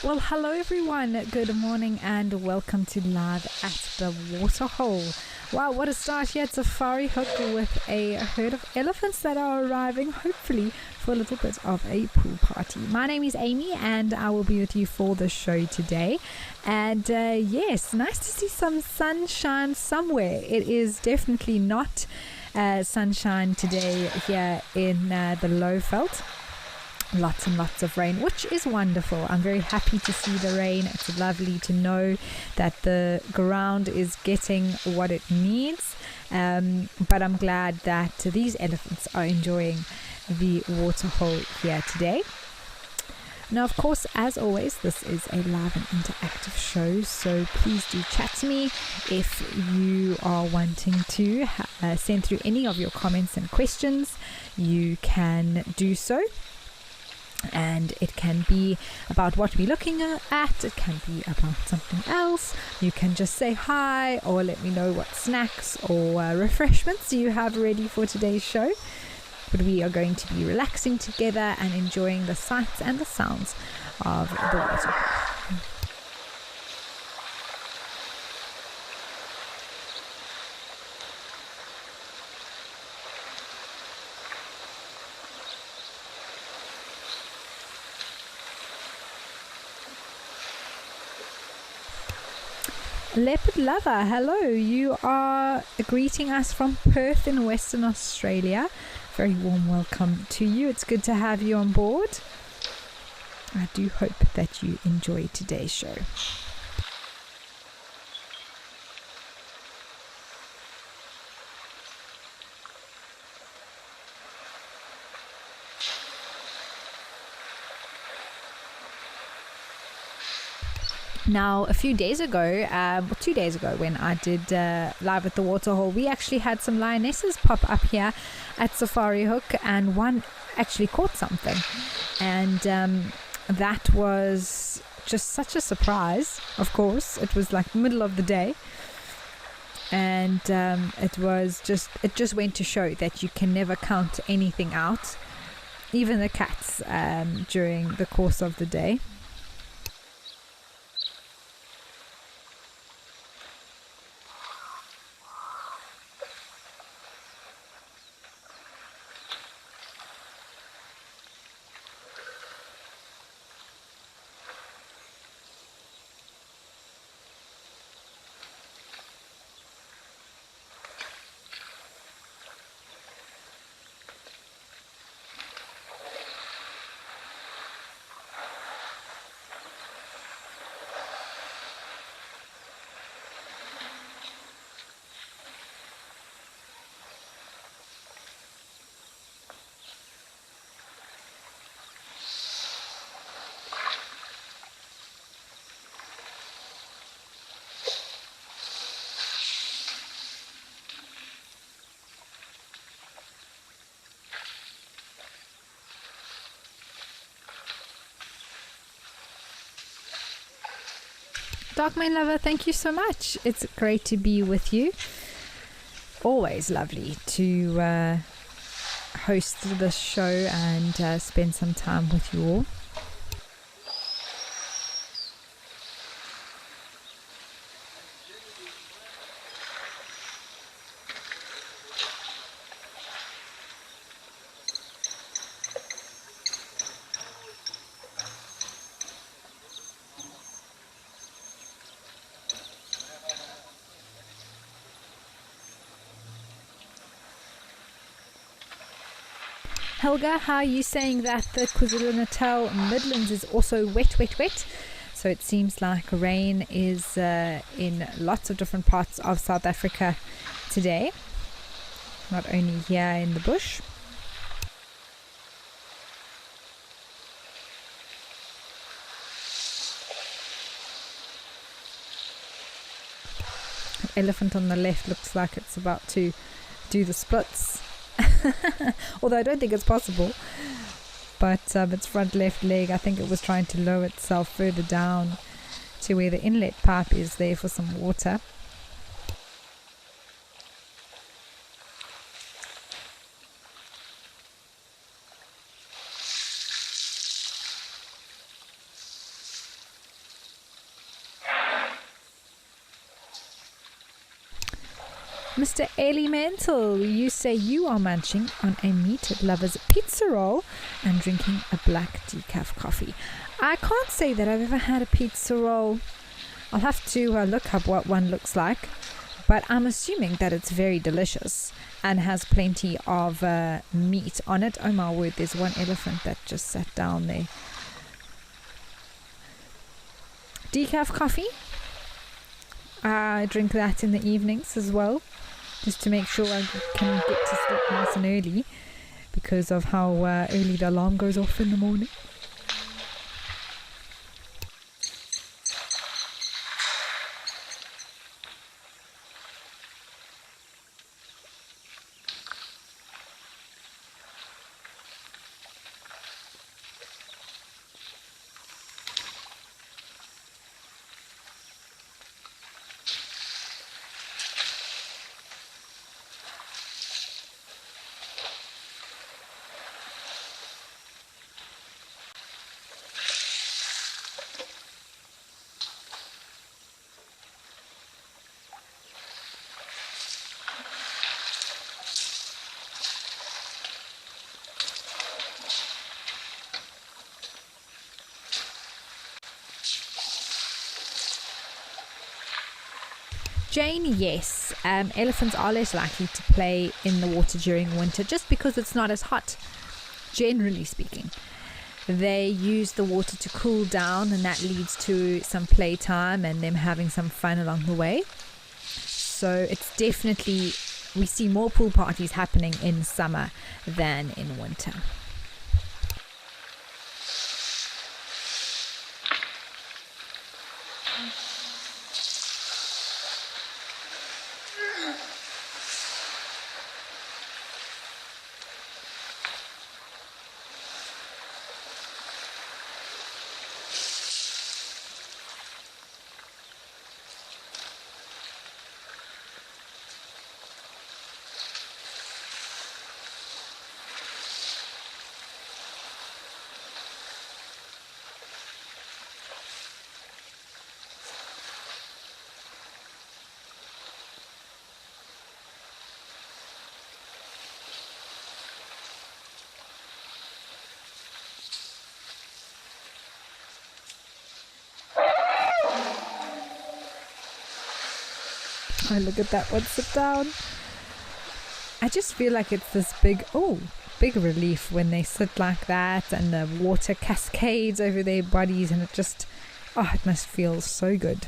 Well, hello everyone. Good morning and welcome to Live at the Waterhole. Wow, what a start here at Safari Hook with a herd of elephants that are arriving, hopefully, for a little bit of a pool party. My name is Amy and I will be with you for the show today. And yes, nice to see some sunshine somewhere. It is definitely not sunshine today here in the Lowveld. Lots and lots of rain, which is wonderful. I'm very happy to see the rain. It's lovely to know that the ground is getting what it needs. But I'm glad that these elephants are enjoying the waterhole here today. Now, of course, as always, this is a live and interactive show, so please do chat to me if you are wanting to send through any of your comments and questions. You can do so. And it can be about what we're looking at, it can be about something else. You can just say hi or let me know what snacks or refreshments you have ready for today's show. But we are going to be relaxing together and enjoying the sights and the sounds of the water. Leopard Lover, hello. You are greeting us from Perth in Western Australia. Very warm welcome to you. It's good to have you on board. I do hope that you enjoy today's show. Now, a few days ago, 2 days ago, when I did Live at the Waterhole, we actually had some lionesses pop up here at Safari Hook, and one actually caught something. And that was just such a surprise, of course. It was like middle of the day. And it just went to show that you can never count anything out, even the cats, during the course of the day. Darkman Lover, thank you so much. It's great to be with you. Always lovely to host this show and spend some time with you all. Helga, how are you saying that the KwaZulu-Natal Midlands is also wet? So it seems like rain is in lots of different parts of South Africa today, not only here in the bush. The elephant on the left looks like it's about to do the splits. Although I don't think it's possible, but its front left leg, I think it was trying to lower itself further down to where the inlet pipe is there for some water. Mr. Elemental, you say you are munching on a meat lover's pizza roll and drinking a black decaf coffee. I can't say that I've ever had a pizza roll. I'll have to look up what one looks like, but I'm assuming that it's very delicious and has plenty of meat on it. Oh my word, there's one elephant that just sat down there. Decaf coffee. I drink that in the evenings as well, just to make sure I can get to sleep nice and early because of how early the alarm goes off in the morning. Jane, yes, elephants are less likely to play in the water during winter just because it's not as hot, generally speaking. They use the water to cool down, and that leads to some playtime and them having some fun along the way. So it's definitely, we see more pool parties happening in summer than in winter. Oh, look at that one sit down. I just feel like it's this big relief when they sit like that and the water cascades over their bodies, and it must feel so good.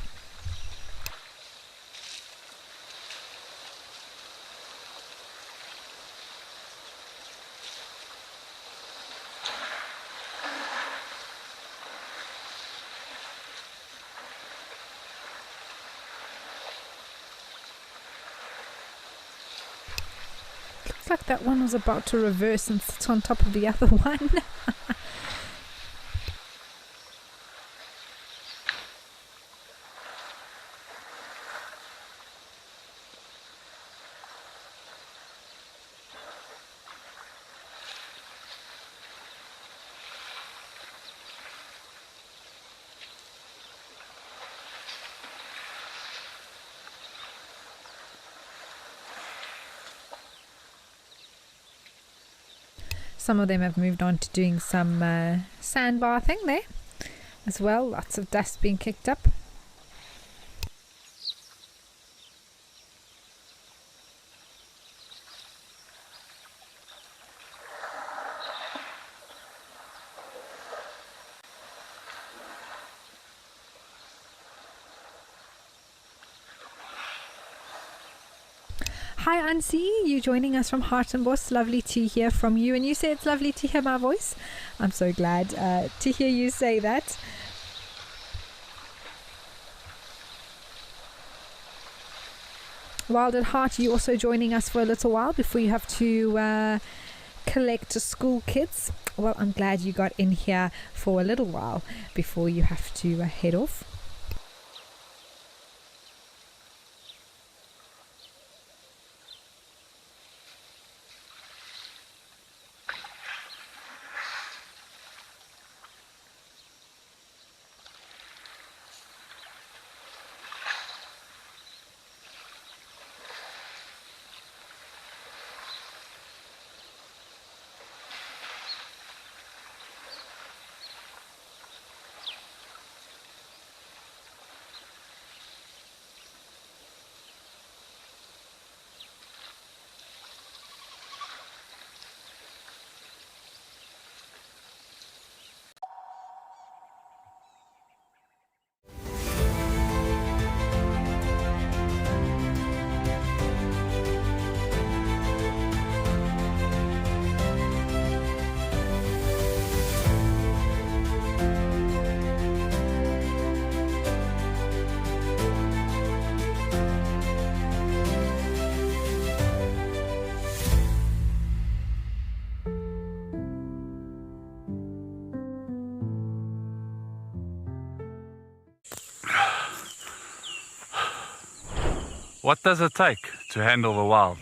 Like that one was about to reverse and sit on top of the other one. Some of them have moved on to doing some sand bathing there as well. Lots of dust being kicked up. Hi Ansi, you joining us from Hartenbos. Lovely to hear from you. And you say it's lovely to hear my voice. I'm so glad to hear you say that. Wild at Heart, you also joining us for a little while before you have to collect school kids. Well, I'm glad you got in here for a little while before you have to head off. What does it take to handle the wild?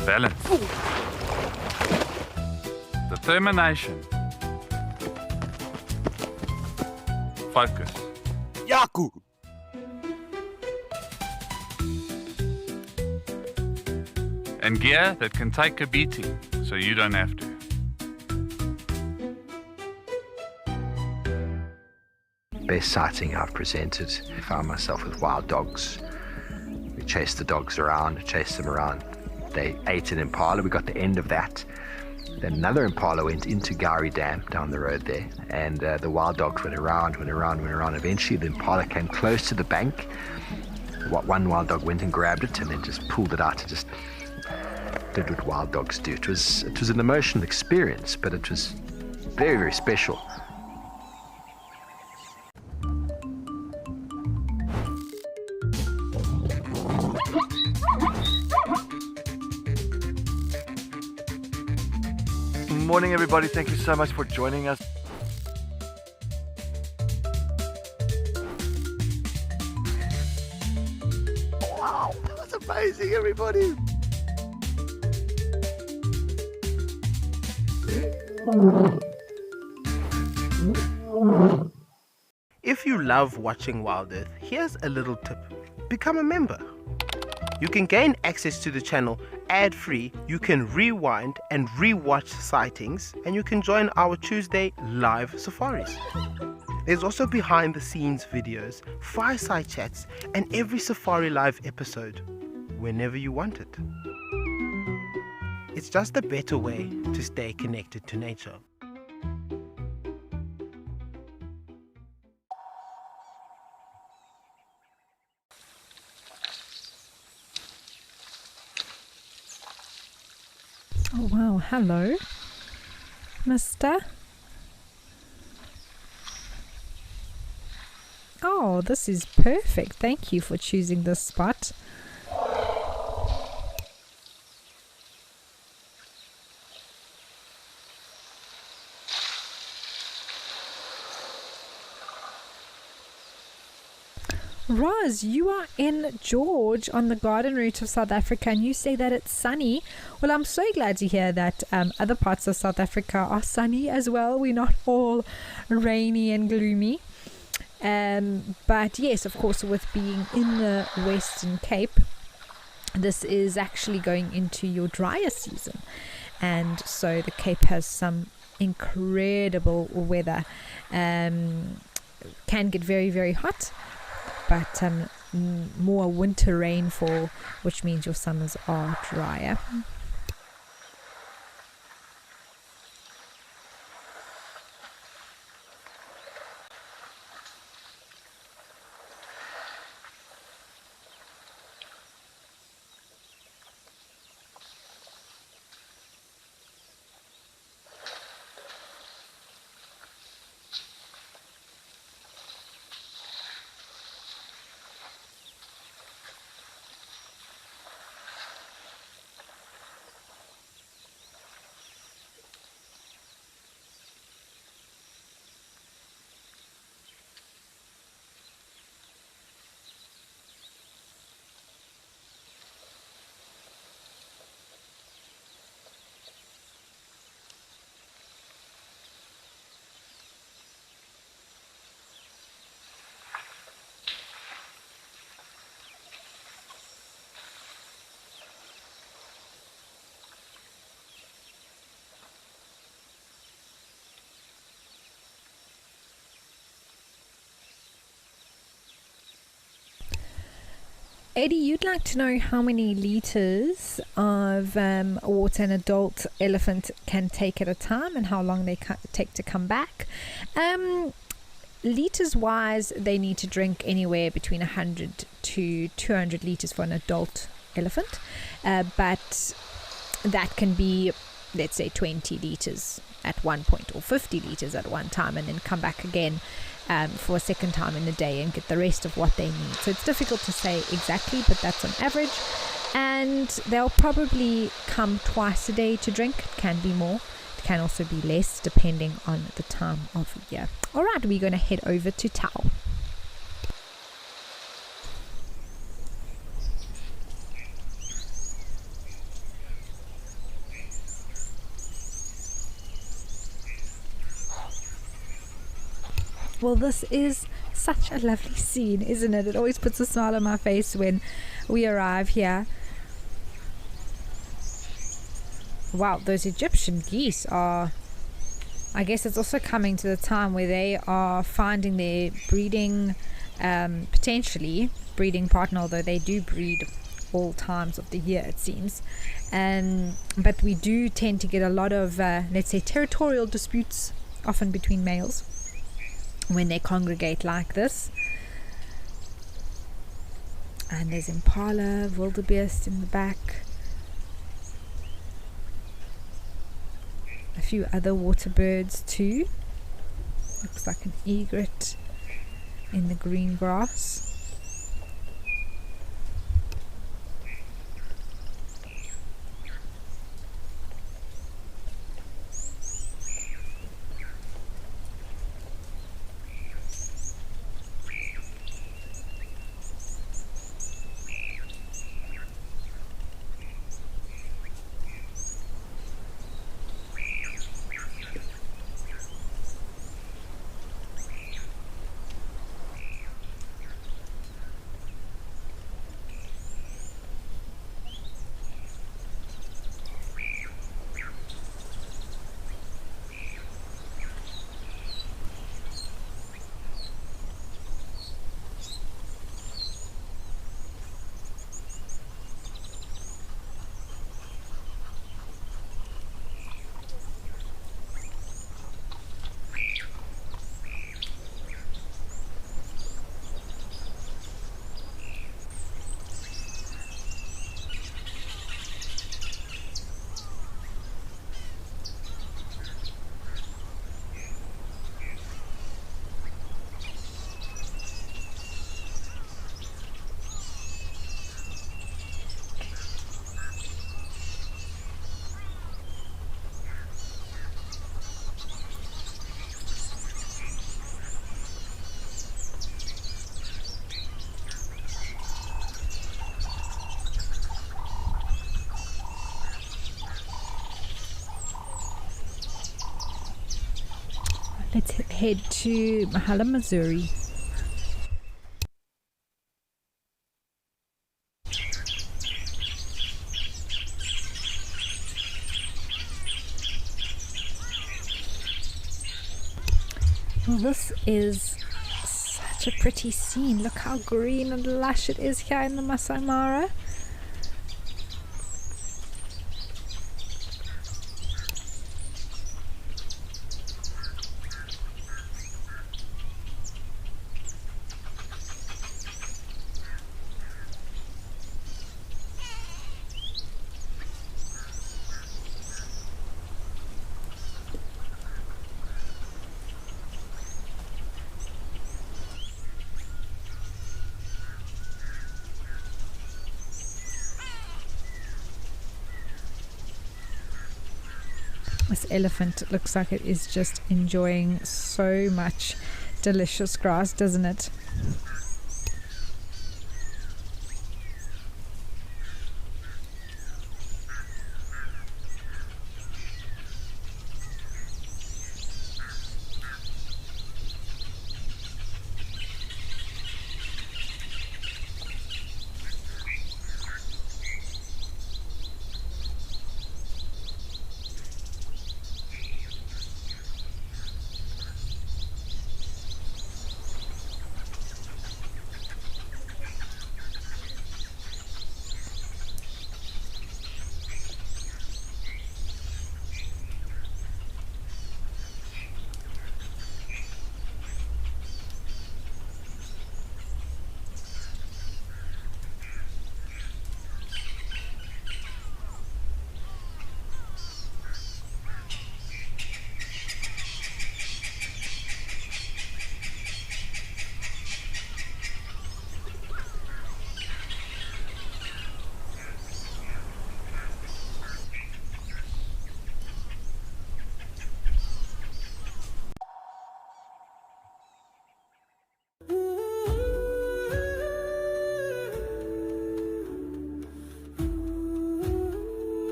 Balance. Determination. Focus. Yaku! And gear that can take a beating so you don't have to. Best sighting I've presented, I found myself with wild dogs. We chased the dogs around, chased them around. They ate an impala, we got the end of that. Then another impala went into Gowrie Dam down the road there, and the wild dogs went around. Eventually the impala came close to the bank. One wild dog went and grabbed it and then just pulled it out and just did what wild dogs do. It was an emotional experience, but it was very, very special. Morning everybody, thank you so much for joining us. Wow, that was amazing everybody. If you love watching Wild Earth, here's a little tip. Become a member. You can gain access to the channel ad-free, you can rewind and re-watch sightings, and you can join our Tuesday live safaris. There's also behind the scenes videos, fireside chats, and every safari live episode, whenever you want it. It's just a better way to stay connected to nature. Oh wow, hello, mister. Oh, this is perfect. Thank you for choosing this spot. Roz, you are in George on the garden route of South Africa, and you say that it's sunny. Well, I'm so glad to hear that other parts of South Africa are sunny as well. We're not all rainy and gloomy. But yes, of course, with being in the Western Cape, this is actually going into your drier season. And so the Cape has some incredible weather. Can get very, very hot, but more winter rainfall, which means your summers are drier. Eddie, you'd like to know how many liters of water an adult elephant can take at a time and how long they take to come back. Liters wise, they need to drink anywhere between 100 to 200 liters for an adult elephant, but that can be, let's say, 20 liters at one point or 50 liters at one time, and then come back again for a second time in the day and get the rest of what they need. So it's difficult to say exactly, but that's on average. And they'll probably come twice a day to drink. It can be more. It can also be less depending on the time of year. All right, we're going to head over to Tau. Well, this is such a lovely scene, isn't it? It always puts a smile on my face when we arrive here. Wow, those Egyptian geese are, I guess it's also coming to the time where they are finding their breeding, potentially breeding partner, although they do breed all times of the year, it seems. But we do tend to get a lot of, let's say, territorial disputes, often between males, when they congregate like this. And there's impala, wildebeest in the back. A few other water birds too. Looks like an egret in the green grass. Let's head to Mahala, Missouri. Well, this is such a pretty scene. Look how green and lush it is here in the Masai Mara. This elephant looks like it is just enjoying so much delicious grass, doesn't it?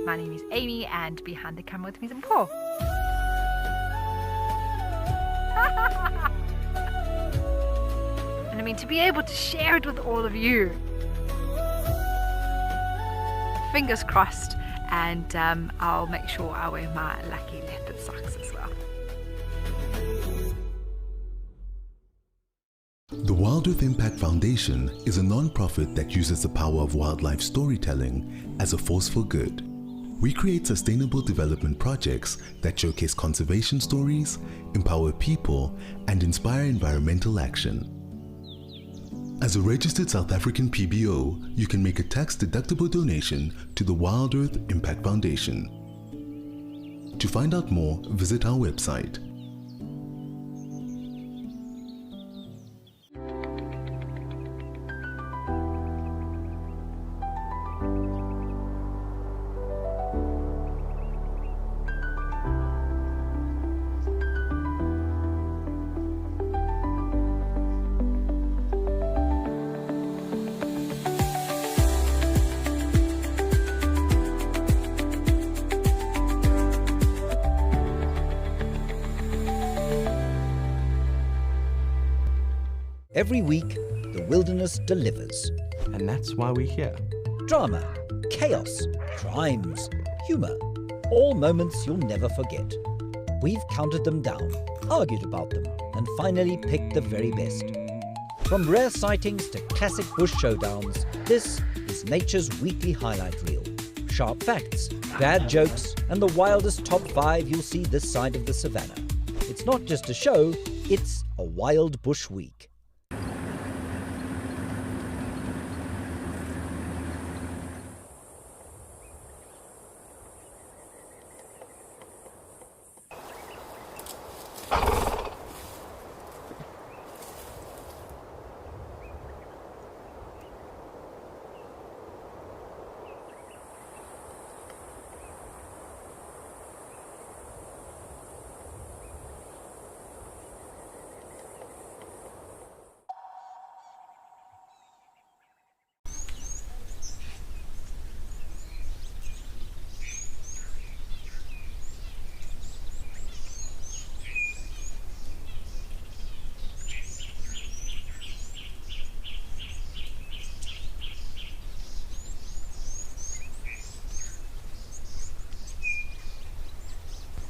My name is Amy, and behind the camera with me is Paul. And I mean, to be able to share it with all of you. Fingers crossed, and I'll make sure I wear my lucky leopard socks as well. The Wild Earth Impact Foundation is a non-profit that uses the power of wildlife storytelling as a force for good. We create sustainable development projects that showcase conservation stories, empower people, and inspire environmental action. As a registered South African PBO, you can make a tax-deductible donation to the Wild Earth Impact Foundation. To find out more, visit our website. Every week, the wilderness delivers. And that's why we're here. Drama, chaos, crimes, humour. All moments you'll never forget. We've counted them down, argued about them, and finally picked the very best. From rare sightings to classic bush showdowns, this is nature's weekly highlight reel. Sharp facts, bad jokes, and the wildest top 5 you'll see this side of the savannah. It's not just a show, it's a wild bush week.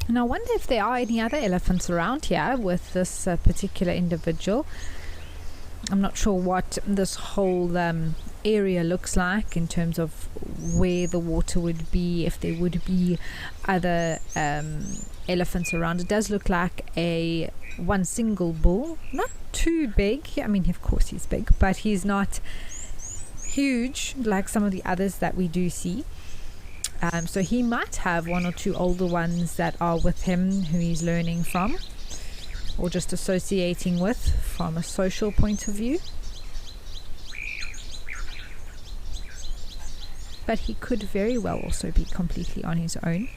And I wonder if there are any other elephants around here with this particular individual. I'm not sure what this whole area looks like in terms of where the water would be, if there would be other elephants around. It does look like one single bull, not too big. I mean, of course he's big, but he's not huge like some of the others that we do see. So he might have one or two older ones that are with him who he's learning from or just associating with from a social point of view. But he could very well also be completely on his own.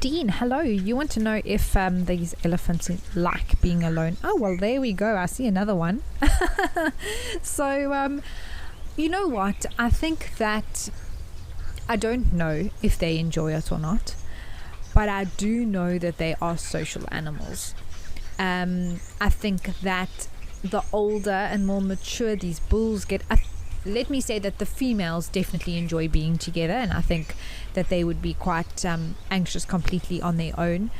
Dean, hello. You want to know if these elephants like being alone? Oh, well, there we go. I see another one. So, you know what? I think that I don't know if they enjoy it or not, but I do know that they are social animals. I think that the older and more mature these bulls get, let me say that the females definitely enjoy being together, and I think that they would be quite anxious completely on their own.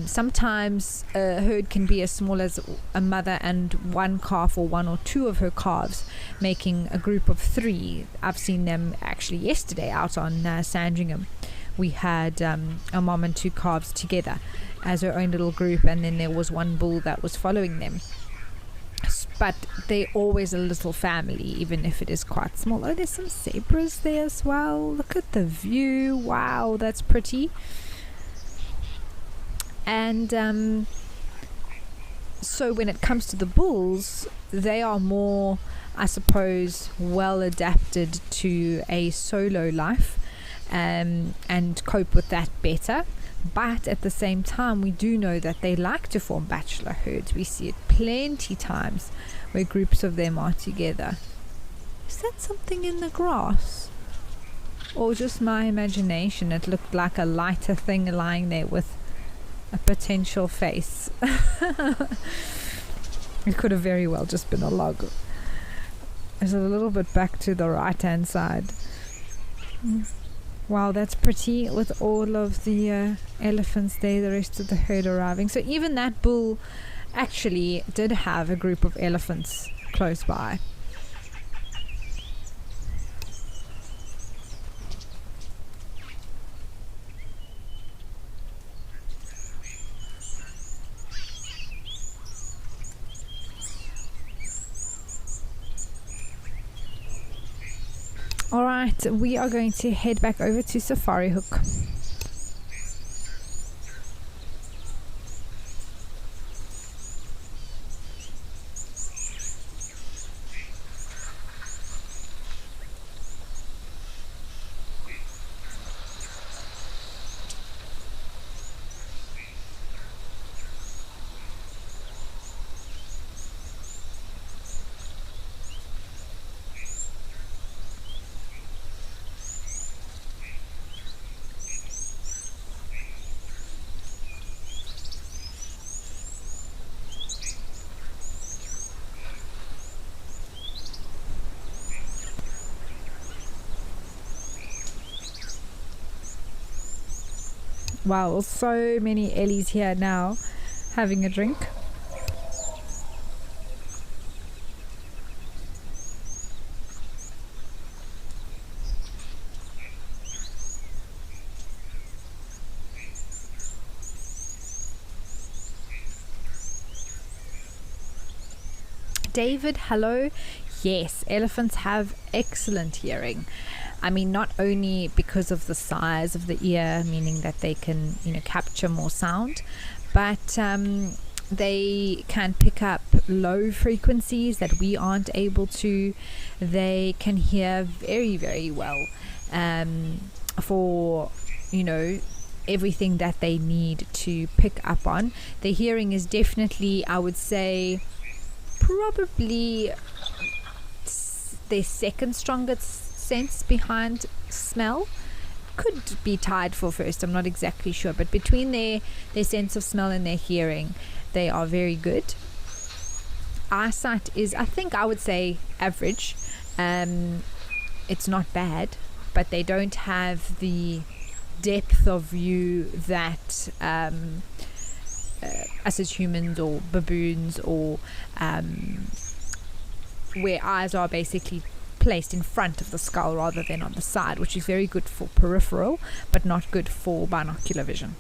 Sometimes a herd can be as small as a mother and one calf, or one or two of her calves, making a group of 3. I've seen them actually yesterday out on Sandringham. We had a mom and 2 calves together as her own little group, and then there was one bull that was following them. But they're always a little family, even if it is quite small. Oh, there's some zebras there as well. Look at the view. Wow, that's pretty. And so when it comes to the bulls, they are more, I suppose, well adapted to a solo life, and cope with that better. But at the same time, we do know that they like to form bachelor herds. We see it plenty times where groups of them are together. Is that something in the grass? Or just my imagination? It looked like a lighter thing lying there with a potential face. It could have very well just been a log. It's a little bit back to the right hand side. Wow, that's pretty, with all of the elephants there, the rest of the herd arriving. So even that bull actually did have a group of elephants close by. Alright, we are going to head back over to Safari Hook. Wow, so many Ellies here now having a drink. David, hello. Yes, elephants have excellent hearing. I mean, not only because of the size of the ear, meaning that they can, capture more sound, but they can pick up low frequencies that we aren't able to. They can hear very, very well for, everything that they need to pick up on. Their hearing is definitely, I would say, probably their second strongest sense behind smell. Could be tied for first, I'm not exactly sure, but between their sense of smell and their hearing, they are very good. Eyesight is, I would say, average. It's not bad, but they don't have the depth of view that us as humans or baboons, or where eyes are basically placed in front of the skull rather than on the side, which is very good for peripheral but not good for binocular vision.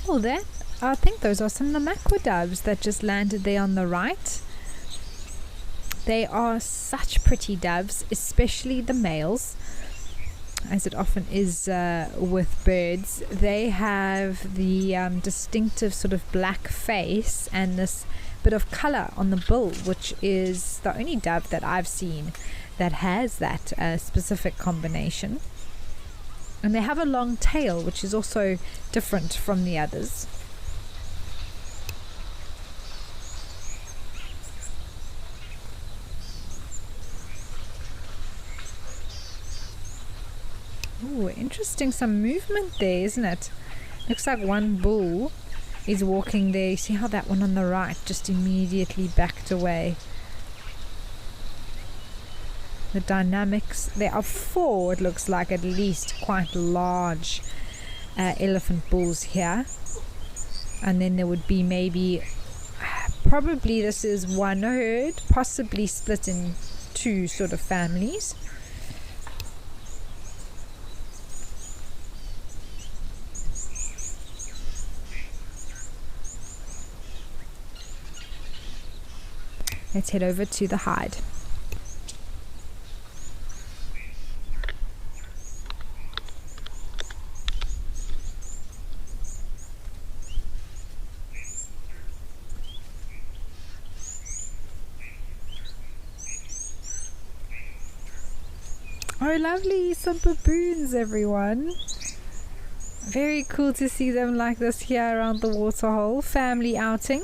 Oh, I think those are some Namakwa doves that just landed there on the right. They are such pretty doves, especially the males, as it often is with birds. They have the distinctive sort of black face and this bit of color on the bill, which is the only dove that I've seen that has that specific combination. And they have a long tail, which is also different from the others. Oh, interesting. Some movement there, isn't it? Looks like one bull is walking there. You see how that one on the right just immediately backed away. The dynamics. There are 4, it looks like, at least quite large elephant bulls here. And then there would be maybe, probably this is one herd, possibly split in 2 sort of families. Let's head over to the hide. Oh, lovely, some baboons, everyone. Very cool to see them like this here around the waterhole. Family outing.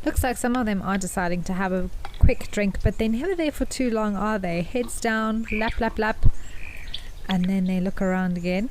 Looks like some of them are deciding to have a quick drink, but they're never there for too long, are they? Heads down, lap, lap, lap, and then they look around again.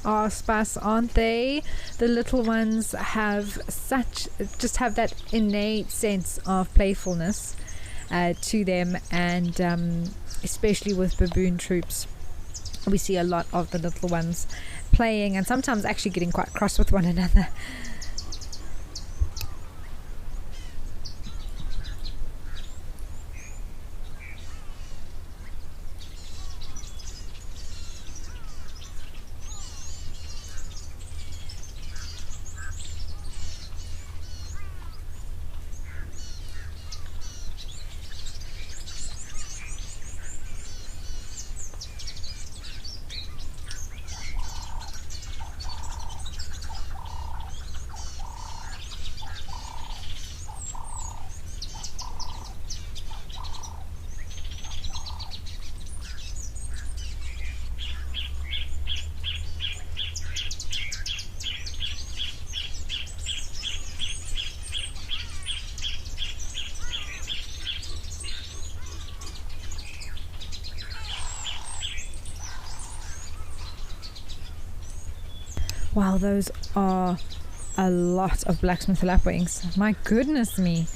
Are sparse, aren't they? The little ones have just have that innate sense of playfulness to them, and especially with baboon troops, we see a lot of the little ones playing and sometimes actually getting quite cross with one another. Wow, those are a lot of blacksmith lapwings. My goodness me.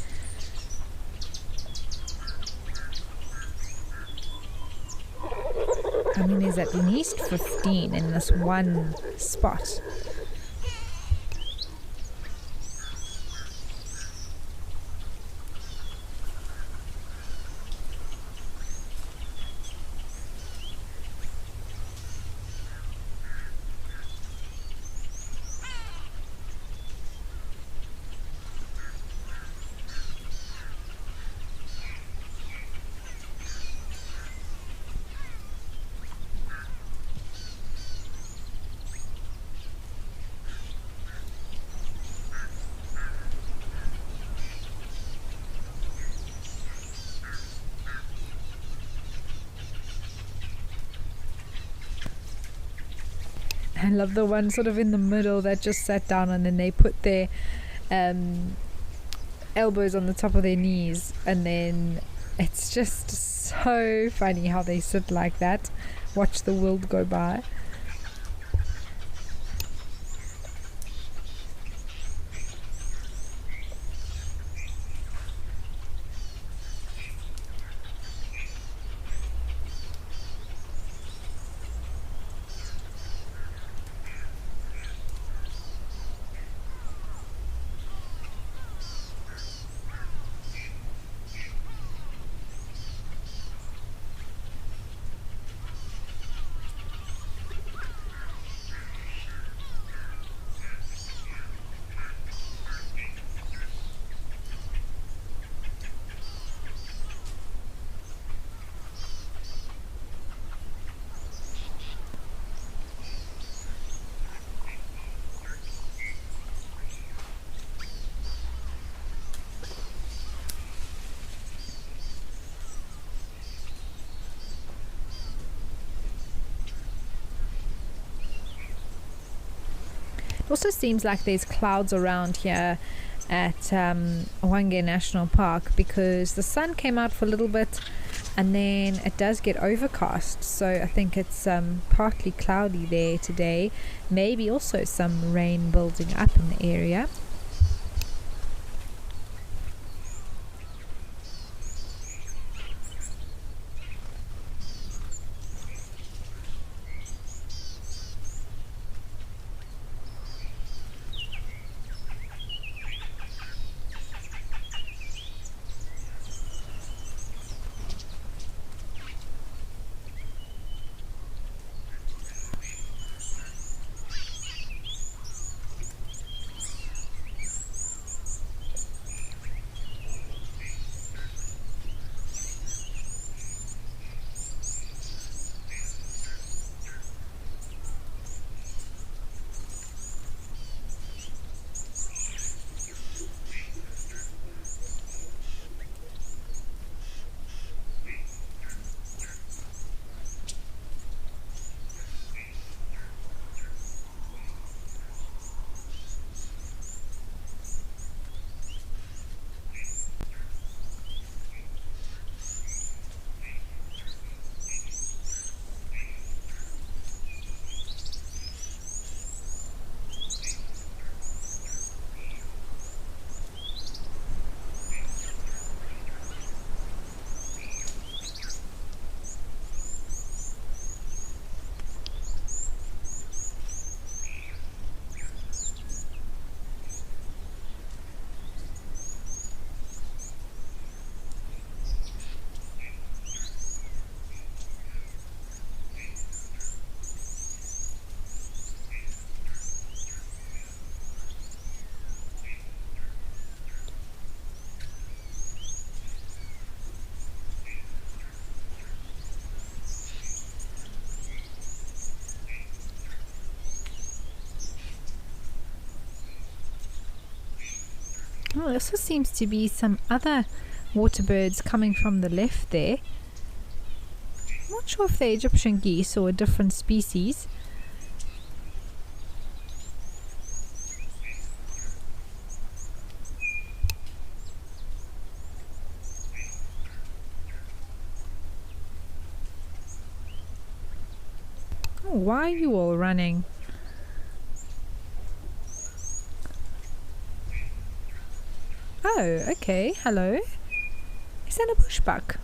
I mean, there's at least 15 in this one spot. I love the one sort of in the middle that just sat down, and then they put their elbows on the top of their knees, and then it's just so funny how they sit like that, watch the world go by. It also seems like there's clouds around here at Wange National Park, because the sun came out for a little bit and then it does get overcast, so I think it's partly cloudy there today, maybe also some rain building up in the area. Oh, there also seems to be some other water birds coming from the left there. I'm not sure if they're Egyptian geese or a different species. Oh, why are you all running? Oh, okay. Hello. Is that a bushbuck?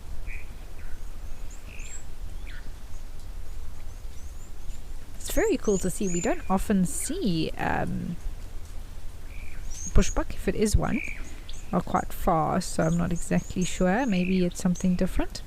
It's very cool to see. We don't often see bushbuck, if it is one, are quite far, so I'm not exactly sure. Maybe it's something different.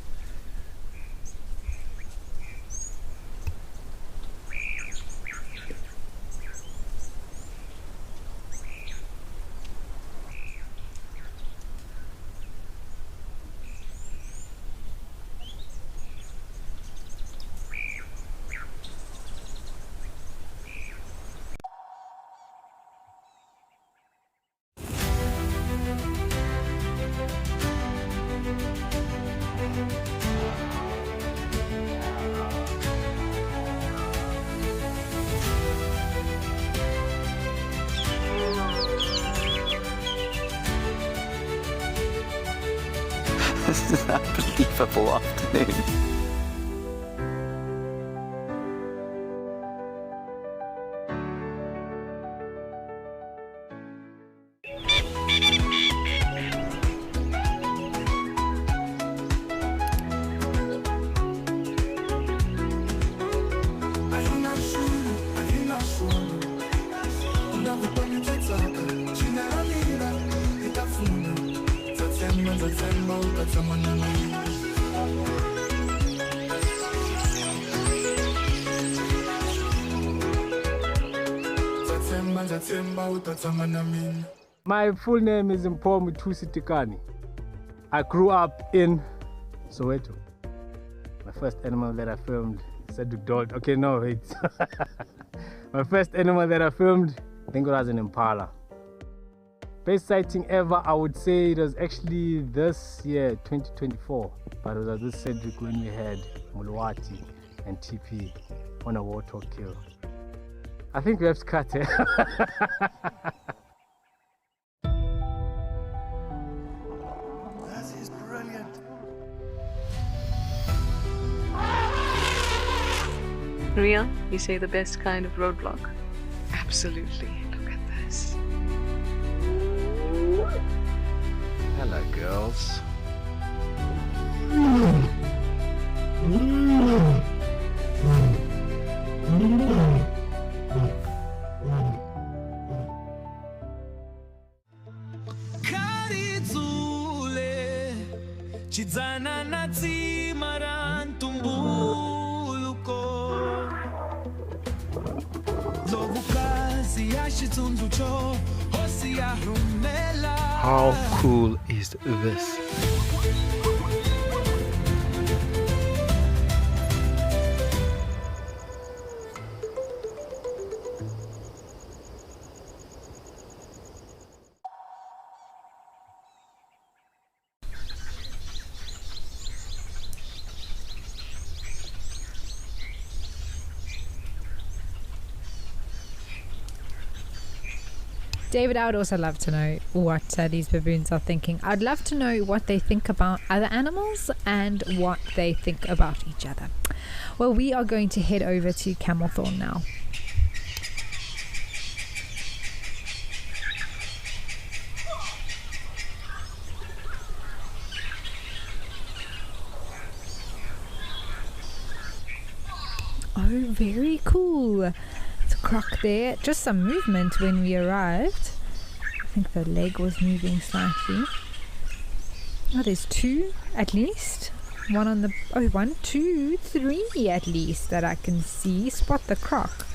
This is an unbelievable afternoon. My full name is Mpho Tikani. I grew up in Soweto. My first animal that I filmed said to dog. Okay, no, wait. My first animal that I filmed, I think it was an impala. Best sighting ever, I would say it was actually this year, 2024. But it was at this Cedric when we had Mulwati and TP on a warthog kill. I think we have to cut it. That is brilliant. Ria, you say the best kind of roadblock? Absolutely. Look at this. Hello, girls. How cool is this? David, I would also love to know what these baboons are thinking. I'd love to know what they think about other animals and what they think about each other. Well, we are going to head over to Camelthorne now. Oh, very cool. Croc there, just some movement when we arrived. I think the leg was moving slightly. Oh, there's two at least. One on the, oh, 1, 2, 3 at least that I can see. Spot the croc.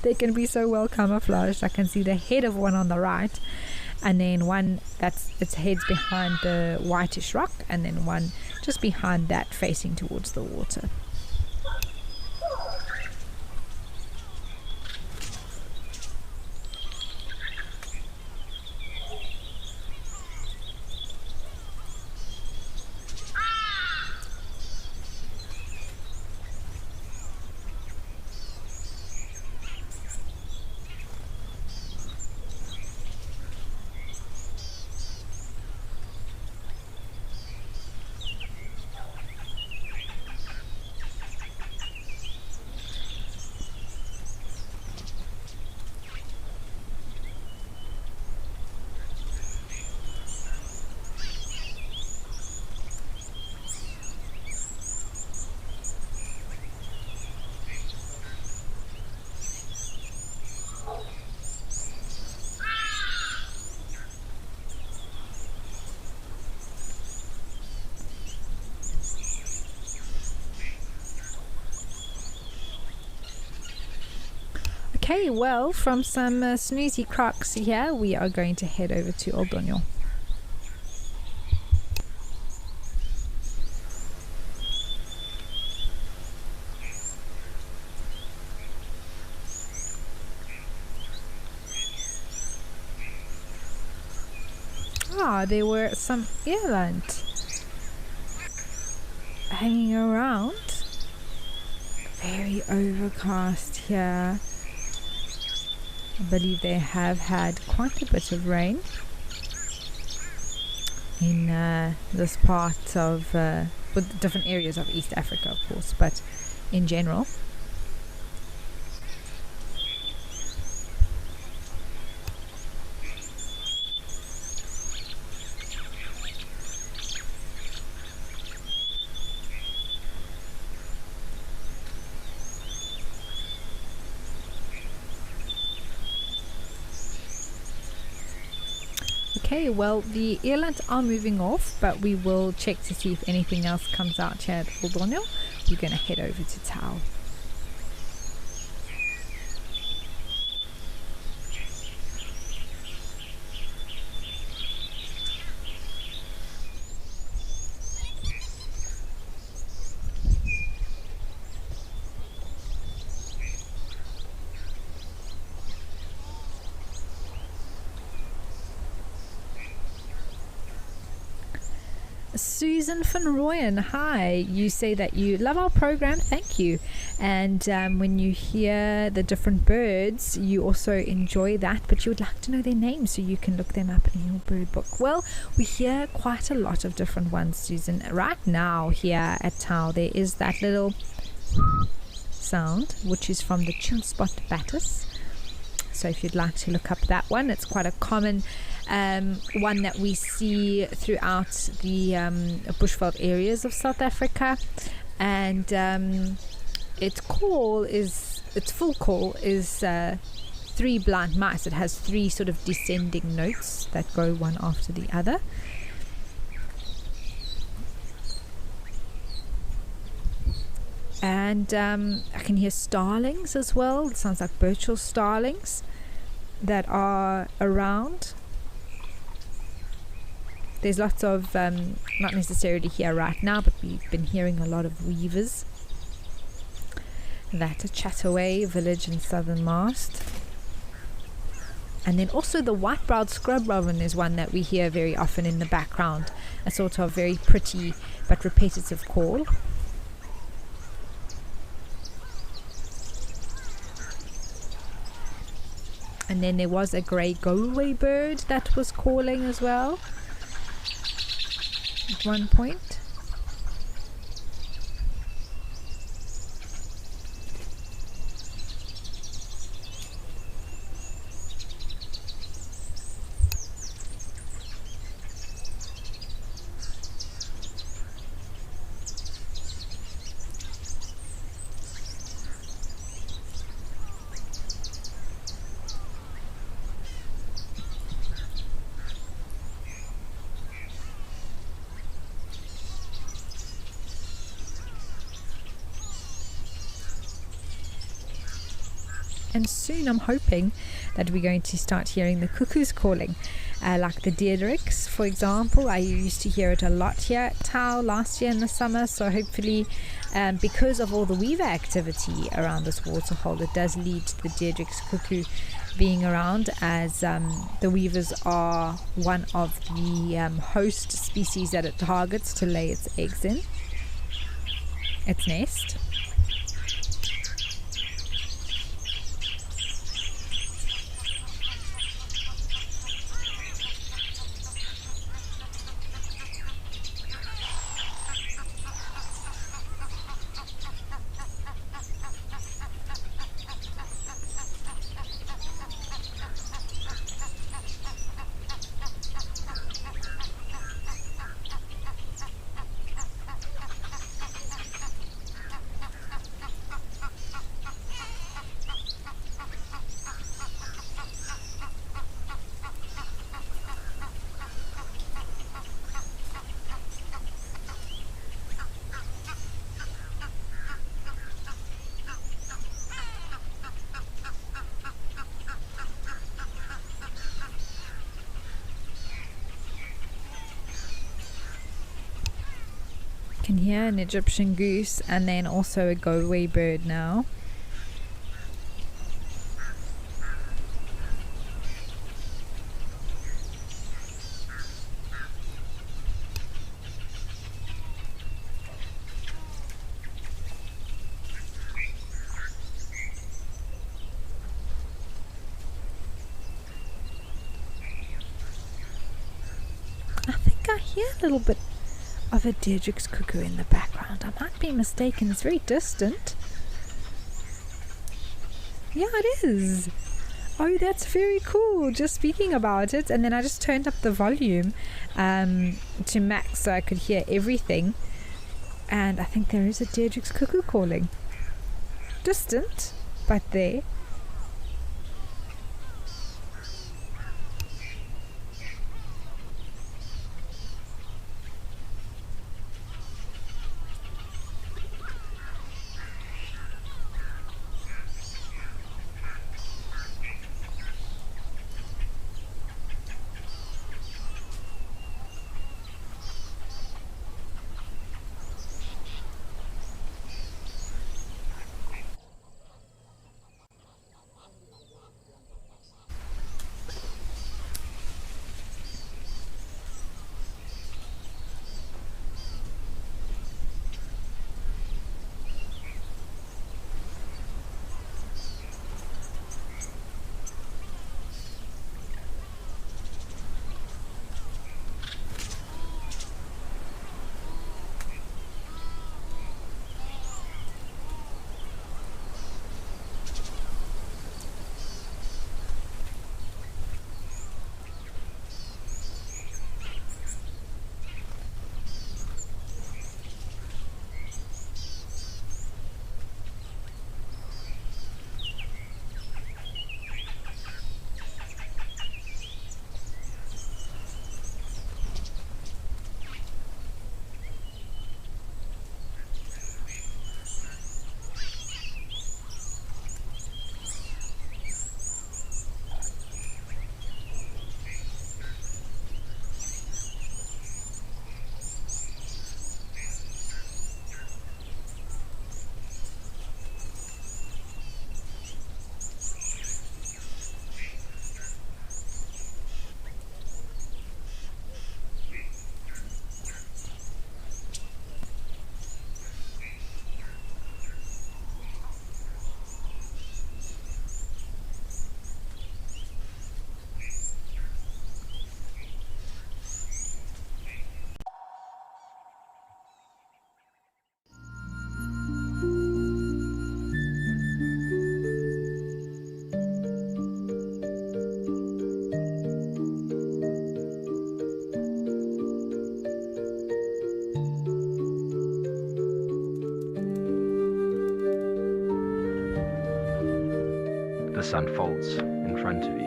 They can be so well camouflaged. I can see the head of one on the right, and then one that's its head's behind the whitish rock, and then one just behind that facing towards the water. Okay, well, from some snoozy crocs here, we are going to head over to Old Donyo. There were some eland hanging around. Very overcast here. I believe they have had quite a bit of rain in this part of with different areas of East Africa, of course, but in general. Okay, well, the eland are moving off, but we will check to see if anything else comes out here at Old Donyo. We're going to head over to Tau. Susan van Rooyen, hi. You say that you love our program, thank you. And when you hear the different birds, you also enjoy that, but you would like to know their names so you can look them up in your bird book. Well, we hear quite a lot of different ones, Susan. Right now here at Tau, there is that little sound, which is from the chin-spot batis. So if you'd like to look up that one, it's quite a common one that we see throughout the bushveld areas of South Africa, and its full call is 3 blind mice. It has 3 sort of descending notes that go one after the other. And I can hear starlings as well. It sounds like Birchall starlings that are around. There's lots of, not necessarily here right now, but we've been hearing a lot of weavers. That Chataway village in Southern Mast. And then also the white-browed scrub robin is one that we hear very often in the background. A sort of very pretty but repetitive call. And then there was a grey go-away bird that was calling as well at one point. And soon I'm hoping that we're going to start hearing the cuckoos calling, like the Diedrichs, for example. I used to hear it a lot here at Tau last year in the summer, so hopefully because of all the weaver activity around this waterhole, it does lead to the Diedrichs cuckoo being around, as the weavers are one of the host species that it targets to lay its eggs in, its nest. Can hear an Egyptian goose and then also a go-away bird now. I think I hear a little bit of a Deirdre's cuckoo in the background. I might be mistaken. It's very distant. Yeah, it is. Oh, that's very cool. Just speaking about it, and then I just turned up the volume to max so I could hear everything. And I think there is a Deirdre's cuckoo calling. Distant, but there. This unfolds in front of you.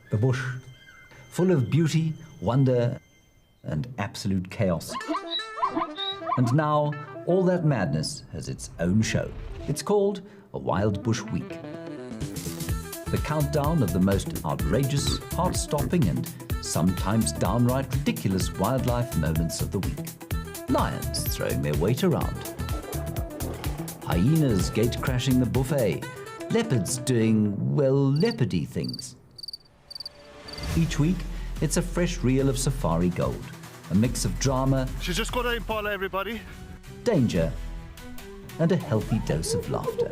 The bush, full of beauty, wonder, and absolute chaos. And now, all that madness has its own show. It's called a Wild Bush Week. The countdown of the most outrageous, heart-stopping, and sometimes downright ridiculous wildlife moments of the week. Lions throwing their weight around. Hyenas gate-crashing the buffet. leopards doing, well, leopardy things. Each week, it's a fresh reel of safari gold, a mix of drama, She's just got an impala, everybody. danger, and a healthy dose of laughter.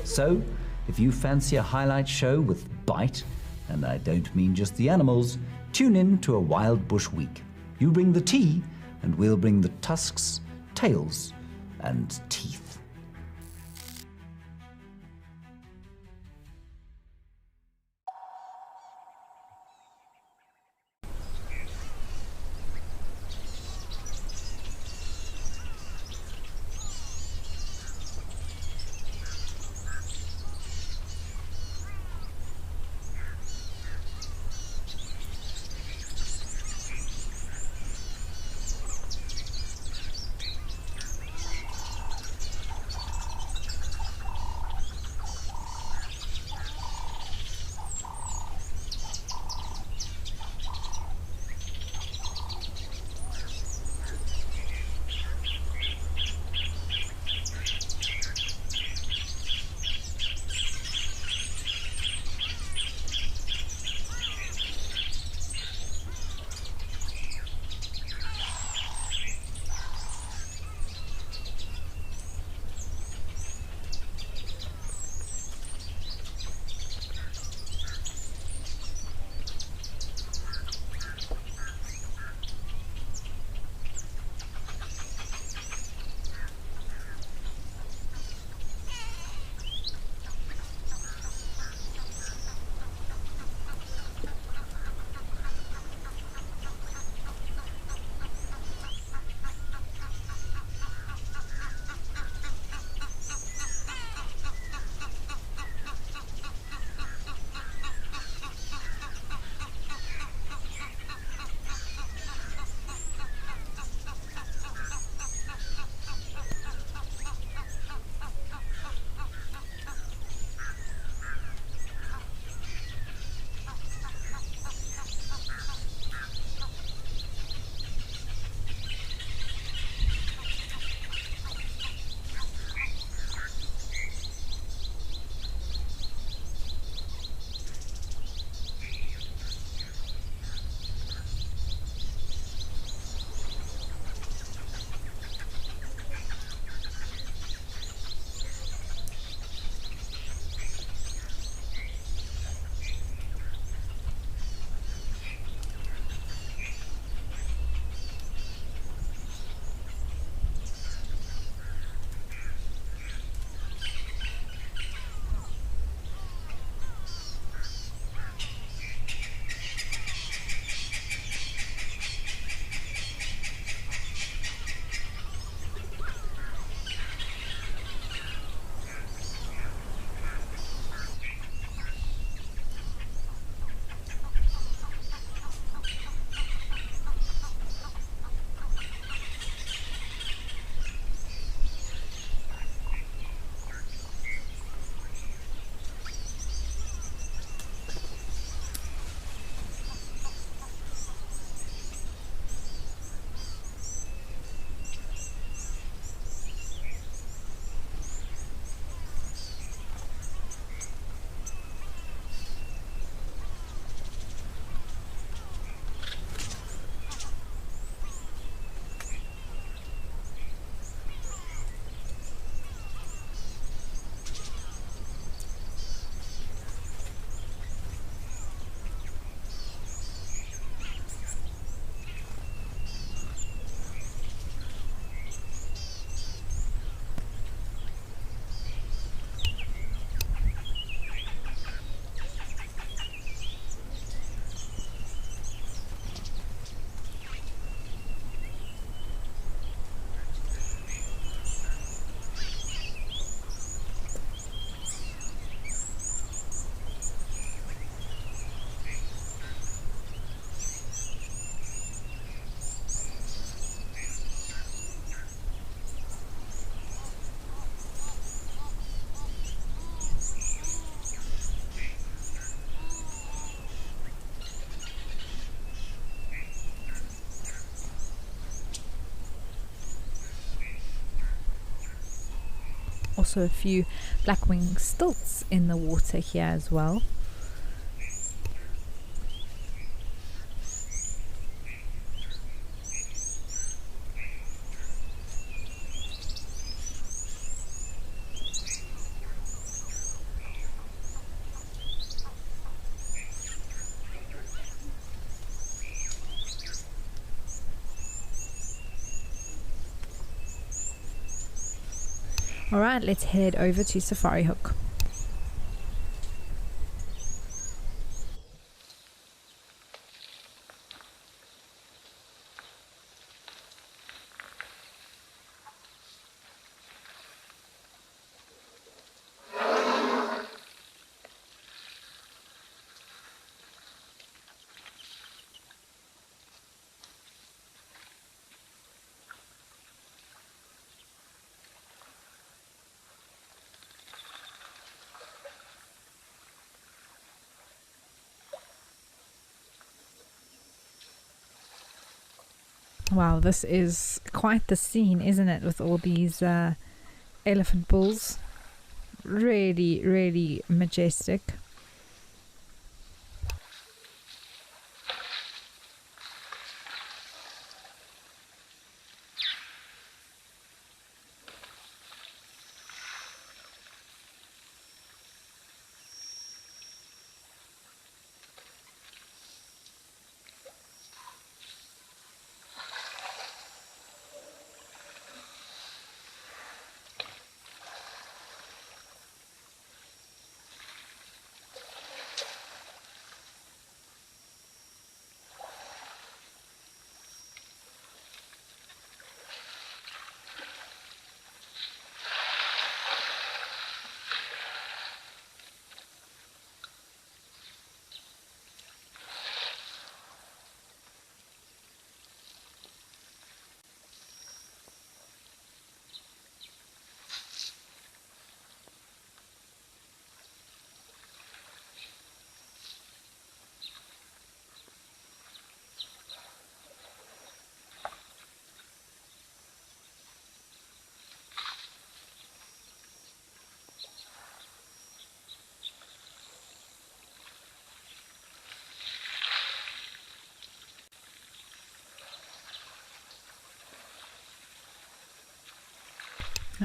So, if you fancy a highlight show with bite, and I don't mean just the animals, tune in to a Wild Bush Week. You bring the tea, and we'll bring the tusks, tails, and teeth. also a few black-winged stilts in the water here as well. Alright, let's head over to Safari Hook. Wow, this is quite the scene, isn't it, with all these elephant bulls. Really, really majestic.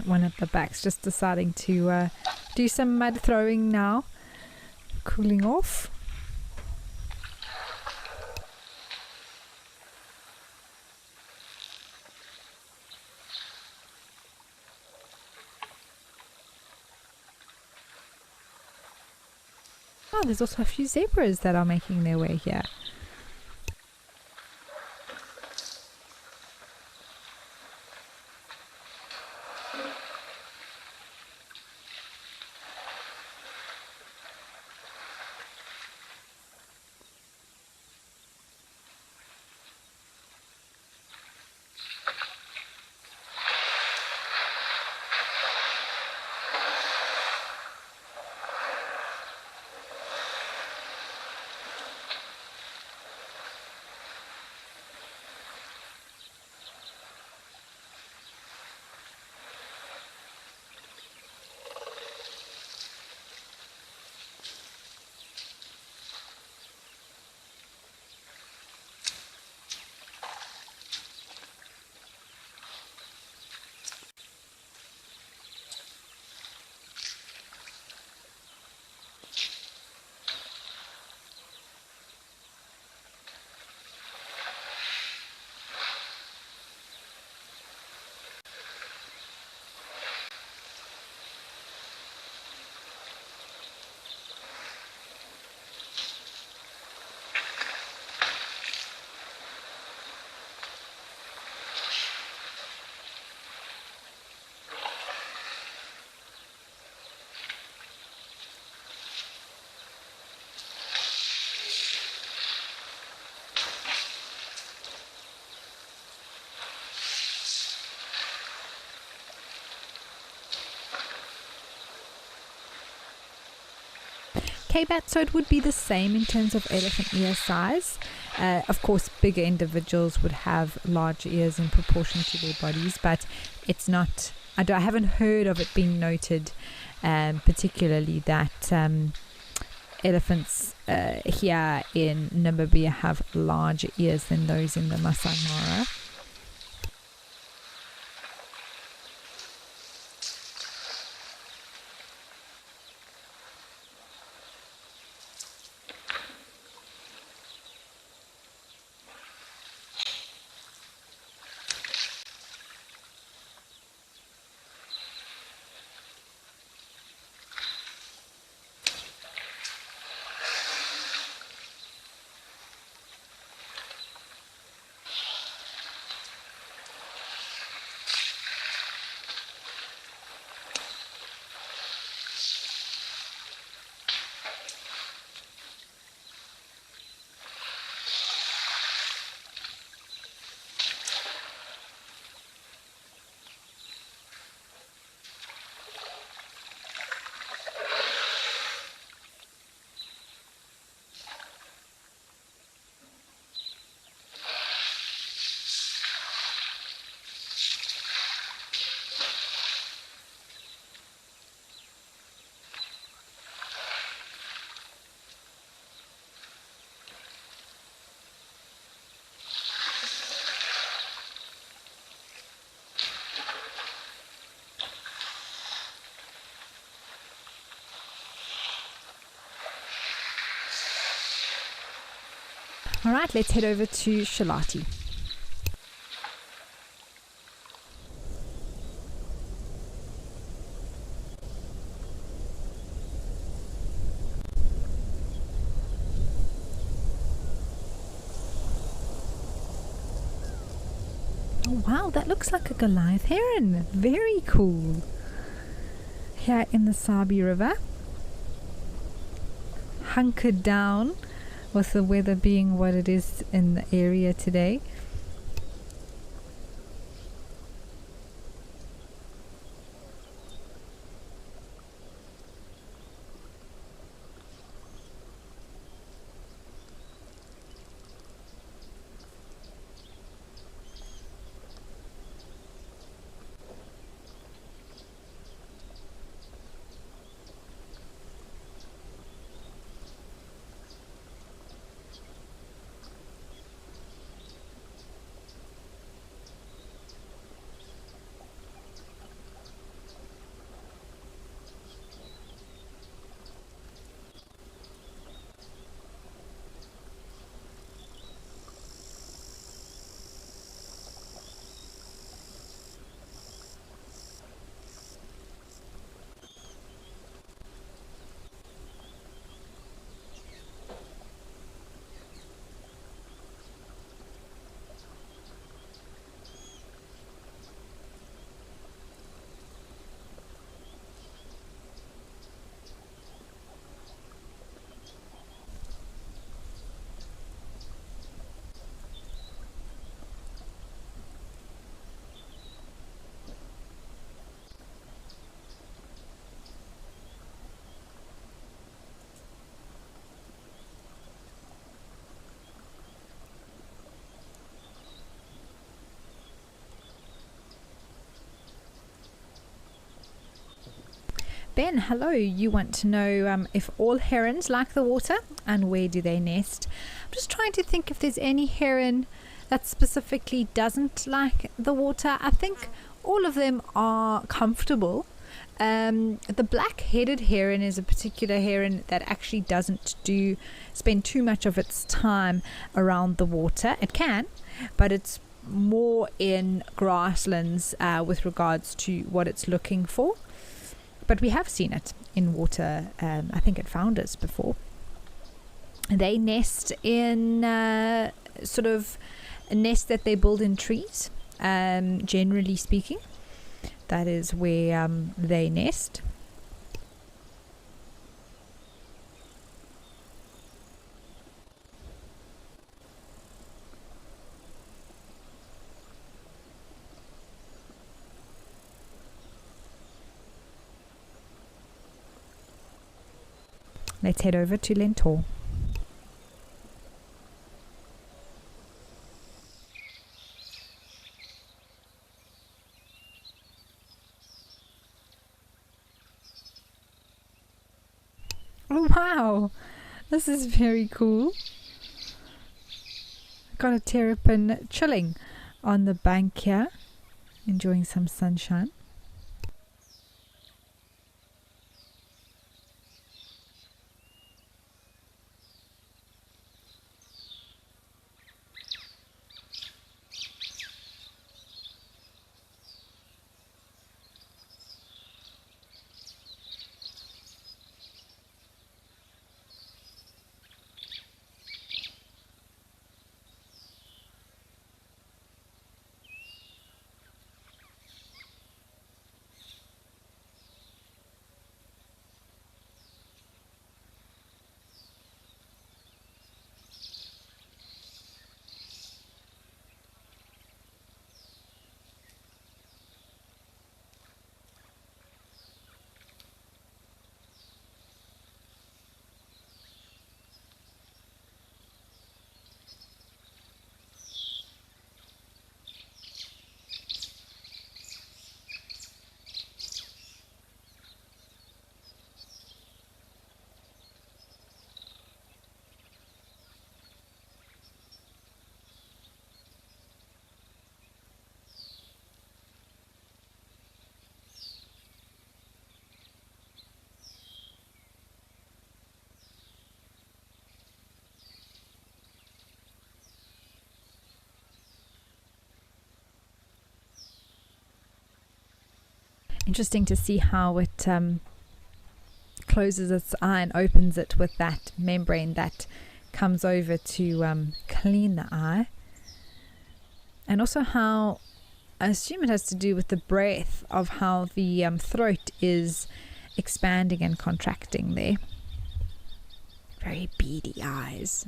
One at the back's just deciding to do some mud throwing now, cooling off. Oh, there's also a few zebras that are making their way here. K-Bat, so it would be the same in terms of elephant ear size. Of course, bigger individuals would have large ears in proportion to their bodies, but it's not I haven't heard of it being noted, particularly that elephants here in Namibia have larger ears than those in the Masai Mara. All right, let's head over to Shalati. Oh wow, that looks like a Goliath heron. Very cool. Here in the Sabi River, hunkered down with the weather being what it is in the area today. Ben, hello. You want to know if all herons like the water and where do they nest? I'm just trying to think if there's any heron that specifically doesn't like the water. I think all of them are comfortable. The black-headed heron is a particular heron that actually doesn't spend too much of its time around the water. It can, but it's more in grasslands with regards to what it's looking for. But we have seen it in water, I think at Founders before. They nest in sort of a nest that they build in trees, generally speaking. That is where they nest. Let's head over to Lentor. Oh, wow. This is very cool. Got a terrapin chilling on the bank here, enjoying some sunshine. Interesting to see how it closes its eye and opens it with that membrane that comes over to clean the eye. And also how, I assume it has to do with the breath of how the throat is expanding and contracting there. Very beady eyes.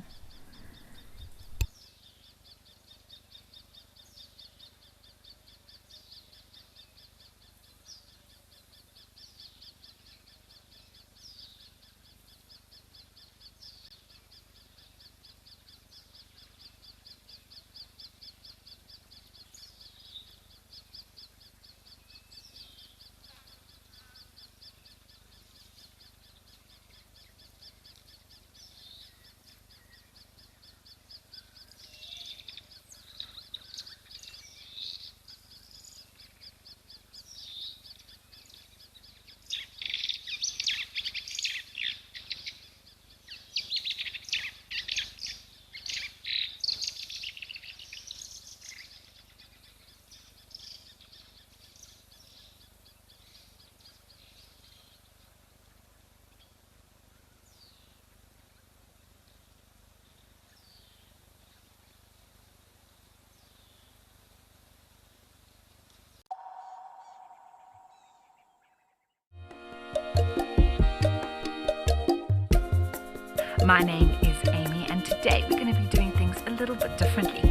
My name is Amy, and today we're going to be doing things a little bit differently.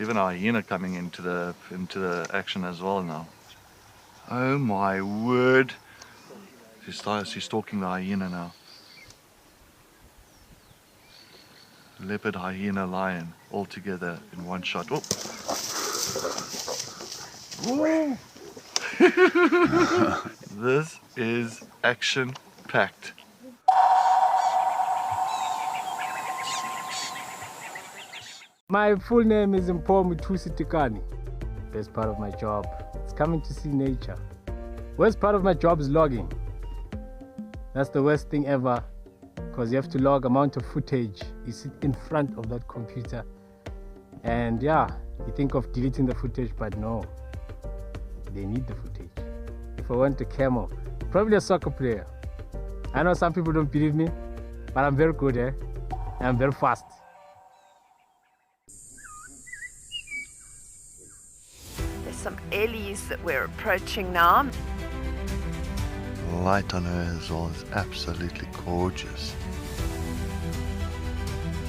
Even a hyena coming into the action as well now. Oh my word! She's stalking the hyena now. Leopard, hyena, lion, all together in one shot. Oh. This is action-packed. My full name is Emojis. Best part of my job is coming to see nature. Worst part of my job is logging. That's the worst thing ever, because you have to log amount of footage. You sit in front of that computer and yeah, you think of deleting the footage, but no, they need the footage. If I want a camel, probably a soccer player. I know some people don't believe me, but I'm very good, and I'm very fast. Some ellies that we're approaching now. Light on her as well is absolutely gorgeous.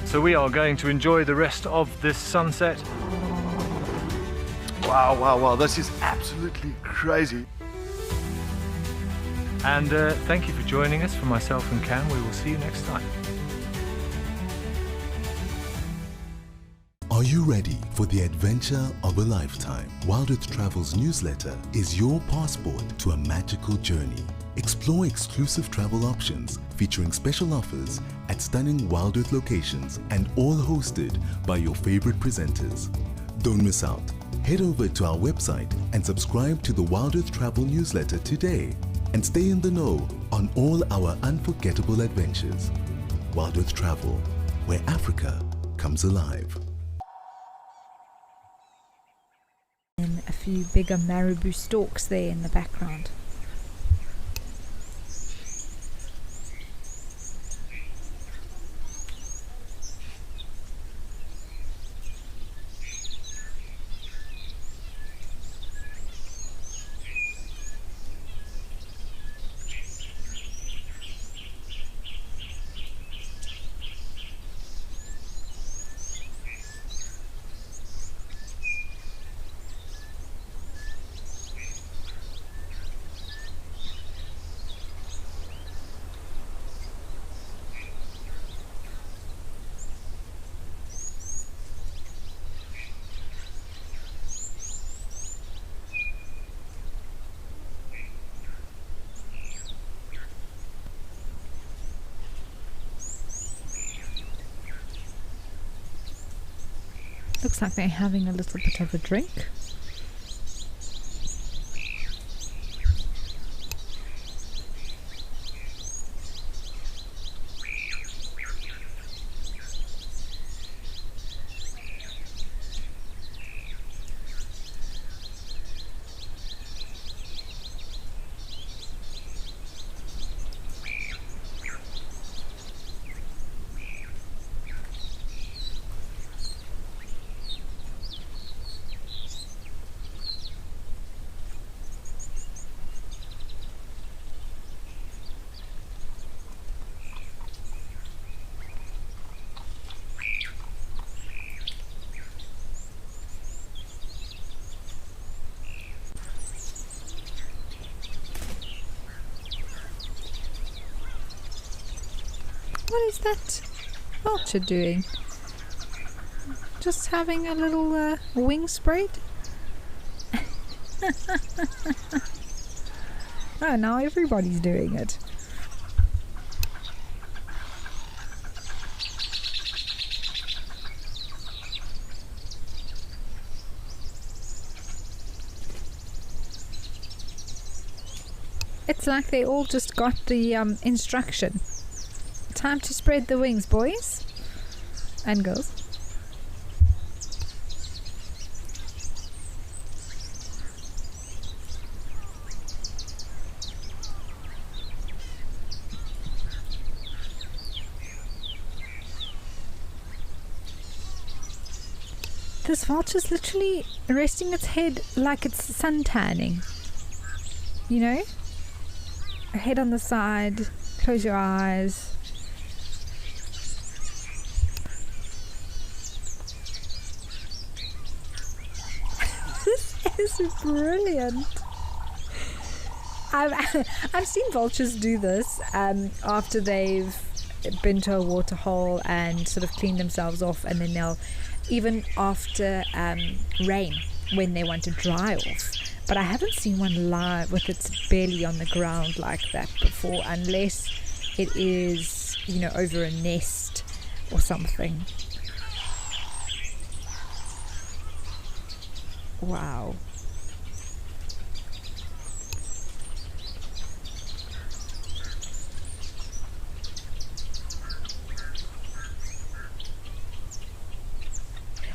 So we are going to enjoy the rest of this sunset. Wow. This is absolutely crazy. And thank you for joining us. For myself and Cam, we will see you next time. Are you ready for the adventure of a lifetime? Wild Earth Travel's newsletter is your passport to a magical journey. Explore exclusive travel options featuring special offers at stunning Wild Earth locations and all hosted by your favorite presenters. Don't miss out. Head over to our website and subscribe to the Wild Earth Travel newsletter today and stay in the know on all our unforgettable adventures. Wild Earth Travel, where Africa comes alive. And a few bigger marabou stalks there in the background. Looks like they're having a little bit of a drink. What is that vulture doing? Just having a little wing spread? Oh, now everybody's doing it. It's like they all just got the instruction. Time to spread the wings, boys and girls. This vulture's literally resting its head like it's sun tanning. You know? A head on the side, close your eyes. This is brilliant. I've seen vultures do this after they've been to a waterhole and sort of cleaned themselves off, and then they'll, even after rain, when they want to dry off. But I haven't seen one live with its belly on the ground like that before, unless it is, you know, over a nest or something. Wow.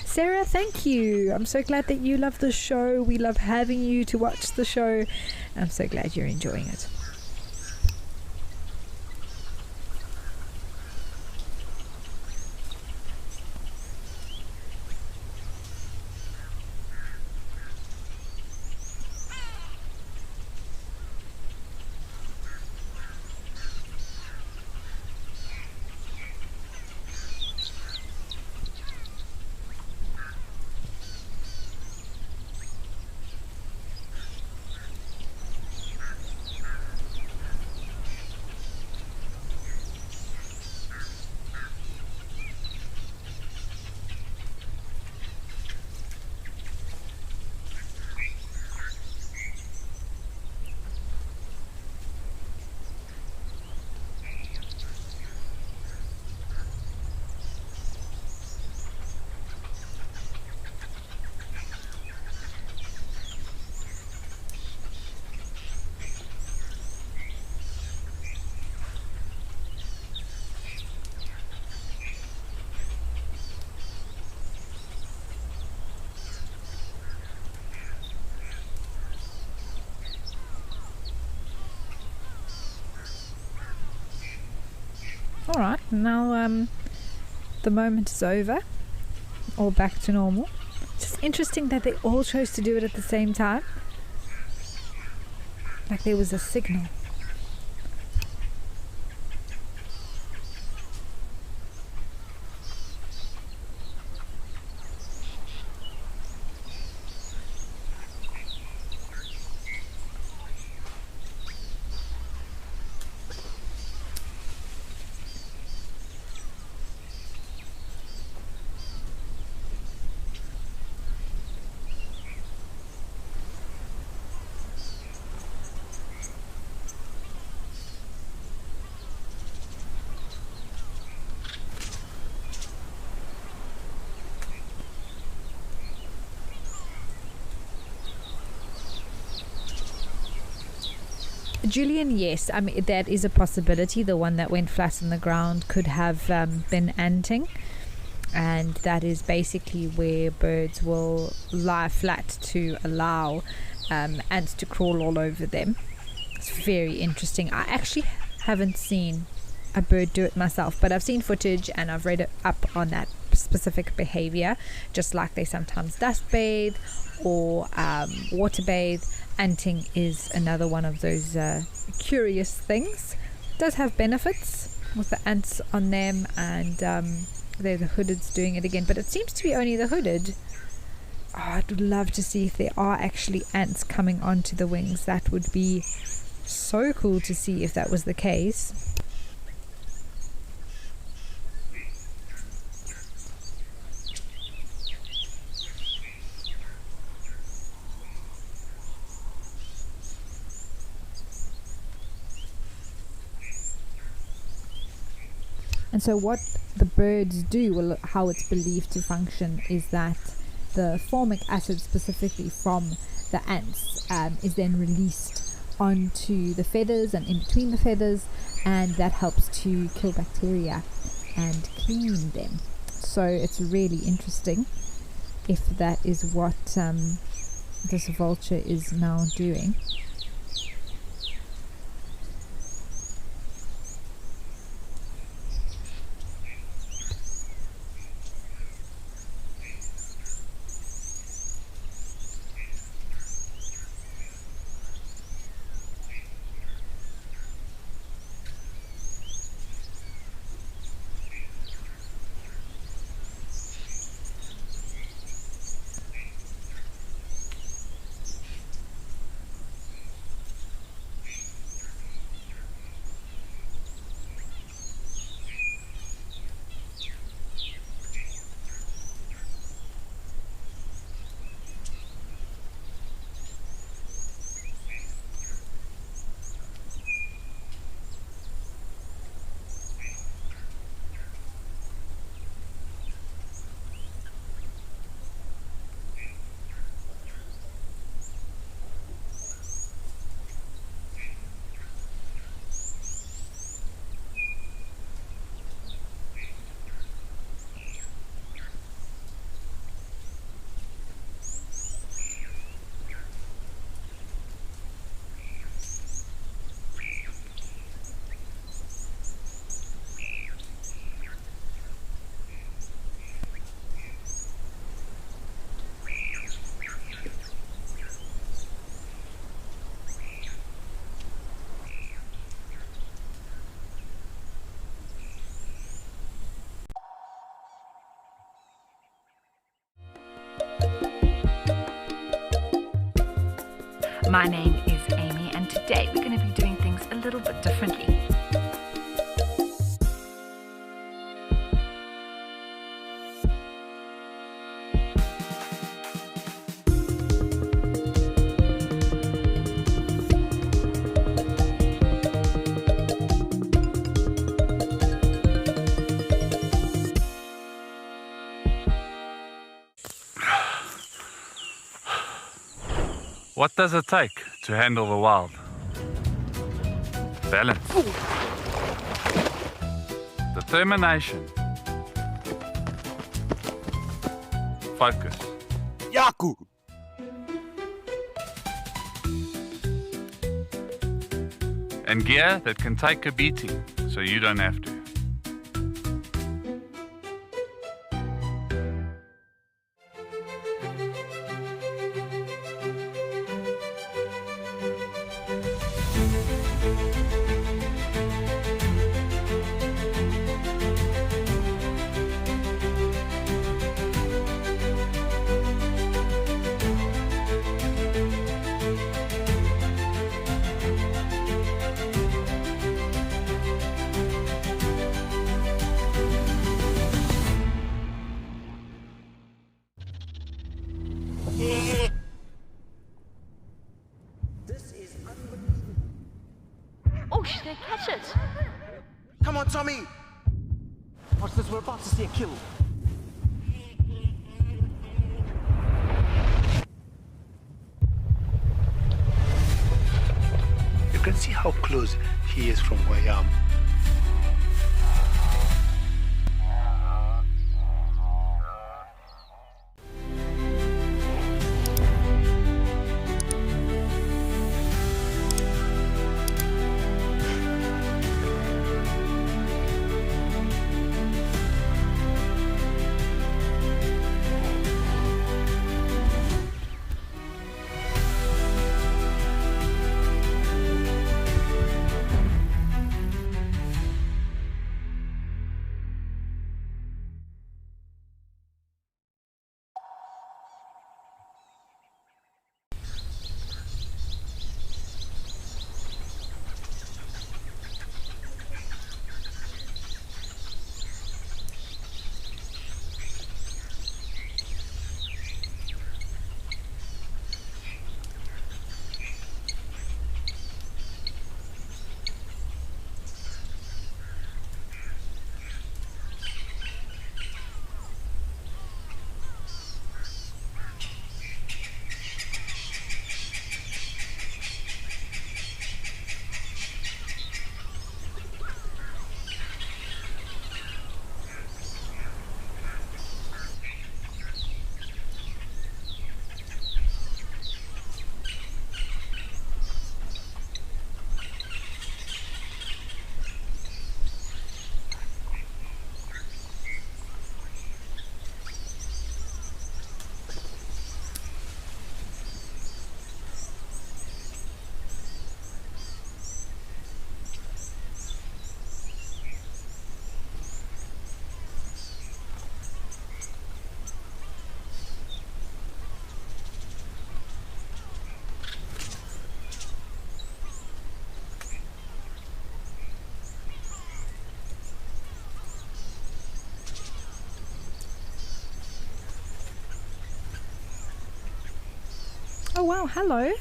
Sarah, thank you. I'm so glad that you love the show. We love having you to watch the show. I'm so glad you're enjoying it. Alright, now the moment is over. All back to normal. It's just interesting that they all chose to do it at the same time. Like there was a signal. Julian, yes, I mean that is a possibility. The one that went flat on the ground could have been anting, and that is basically where birds will lie flat to allow ants to crawl all over them. It's very interesting. I actually haven't seen a bird do it myself, but I've seen footage and I've read it up on that specific behavior, just like they sometimes dust bathe or water bathe. Anting is another one of those curious things. It does have benefits with the ants on them, and they're the hoodeds doing it again, but it seems to be only the hooded. Oh, I'd love to see if there are actually ants coming onto the wings. That would be so cool to see if that was the case. And so what the birds do, well, how it's believed to function, is that the formic acid specifically from the ants is then released onto the feathers and in between the feathers, and that helps to kill bacteria and clean them. So it's really interesting if that is what this vulture is now doing. My name is Amy, and today we're going to be doing things a little bit differently. What does it take to handle the wild? Balance. Determination. Focus. Yaku! And gear that can take a beating so you don't have to. Tommy! Watch this, we're about to see a kill. You can see how close he is from where I am. Oh wow, hello.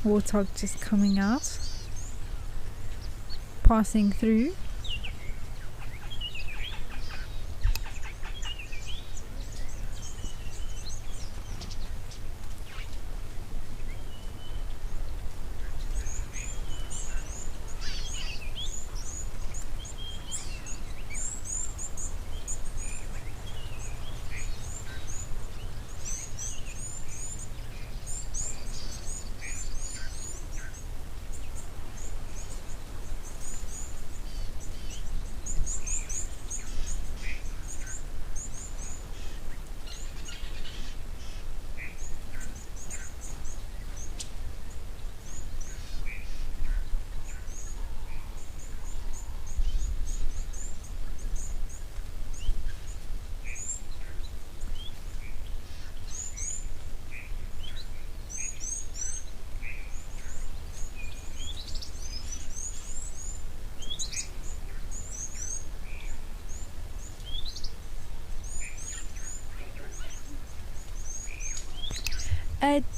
Warthog just coming out, passing through.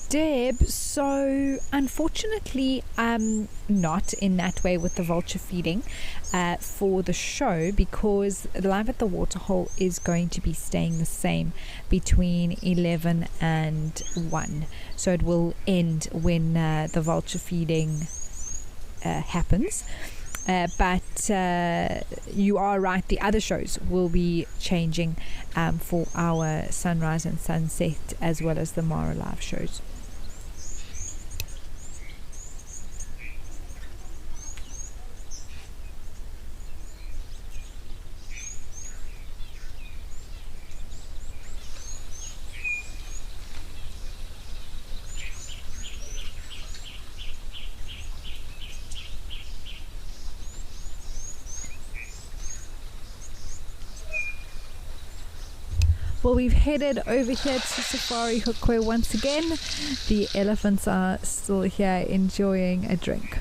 Deb, so unfortunately not in that way with the vulture feeding for the show, because Live at the Waterhole is going to be staying the same between 11 and 1, so it will end when the vulture feeding happens. But you are right, the other shows will be changing for our sunrise and sunset as well as the Mara Live shows. Well, we've headed over here to Safari Hukwe once again. The elephants are still here enjoying a drink.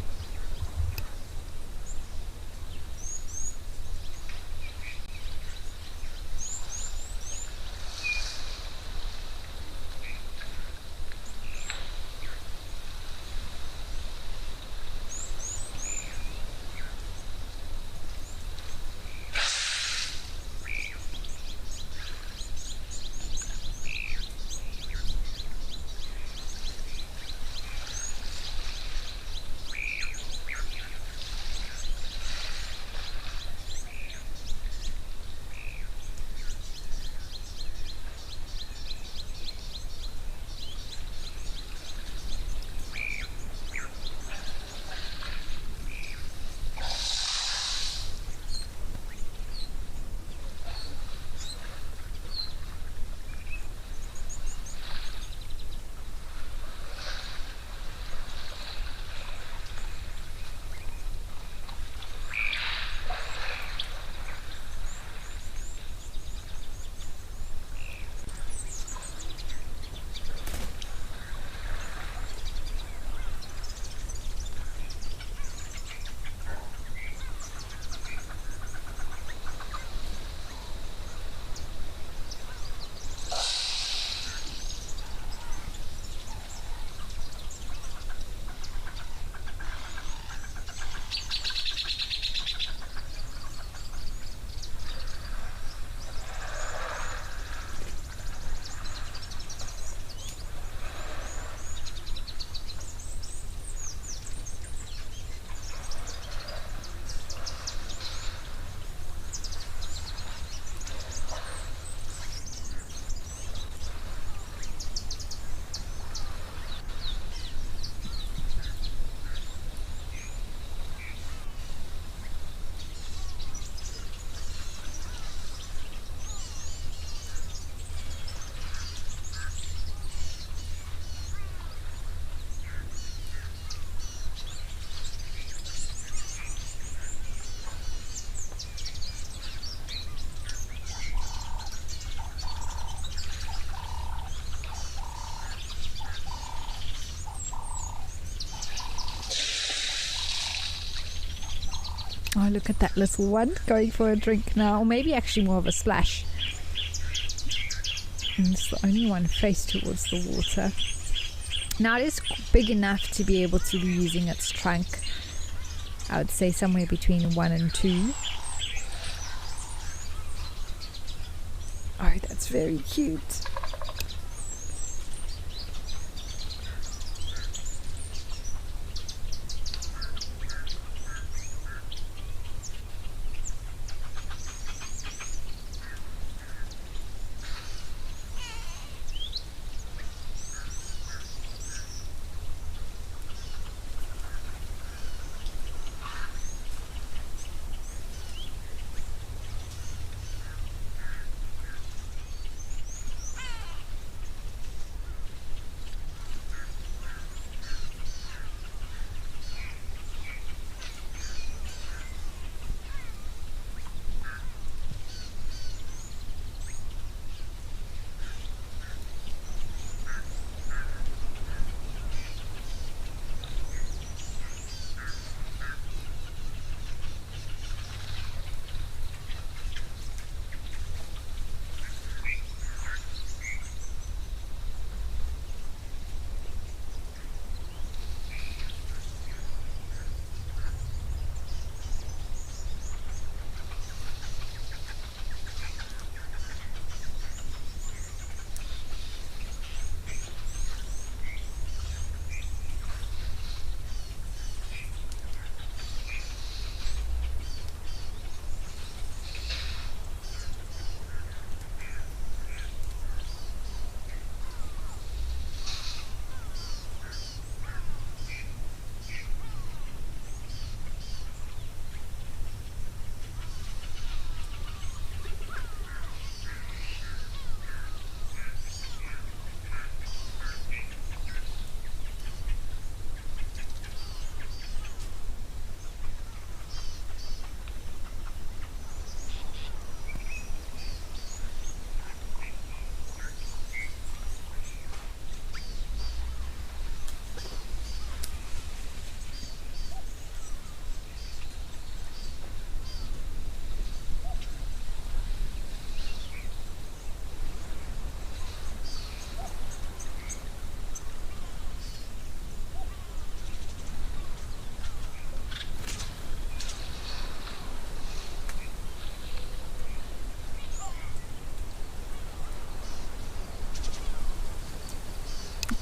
Oh, look at that little one going for a drink now, or maybe actually more of a splash. And it's the only one faced towards the water. Now it is big enough to be able to be using its trunk. I would say somewhere between 1 and 2. Oh, that's very cute.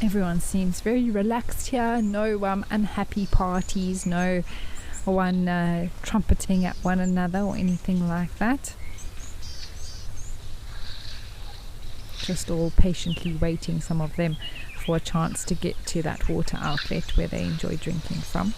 Everyone seems very relaxed here. No unhappy parties, no one trumpeting at one another or anything like that. Just all patiently waiting, some of them, for a chance to get to that water outlet where they enjoy drinking from.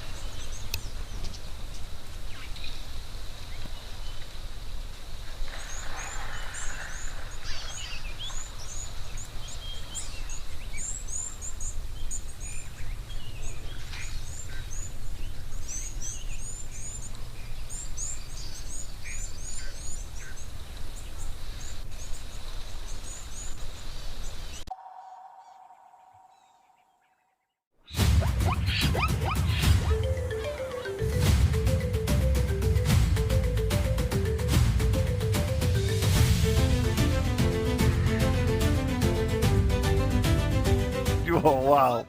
Oh, wow.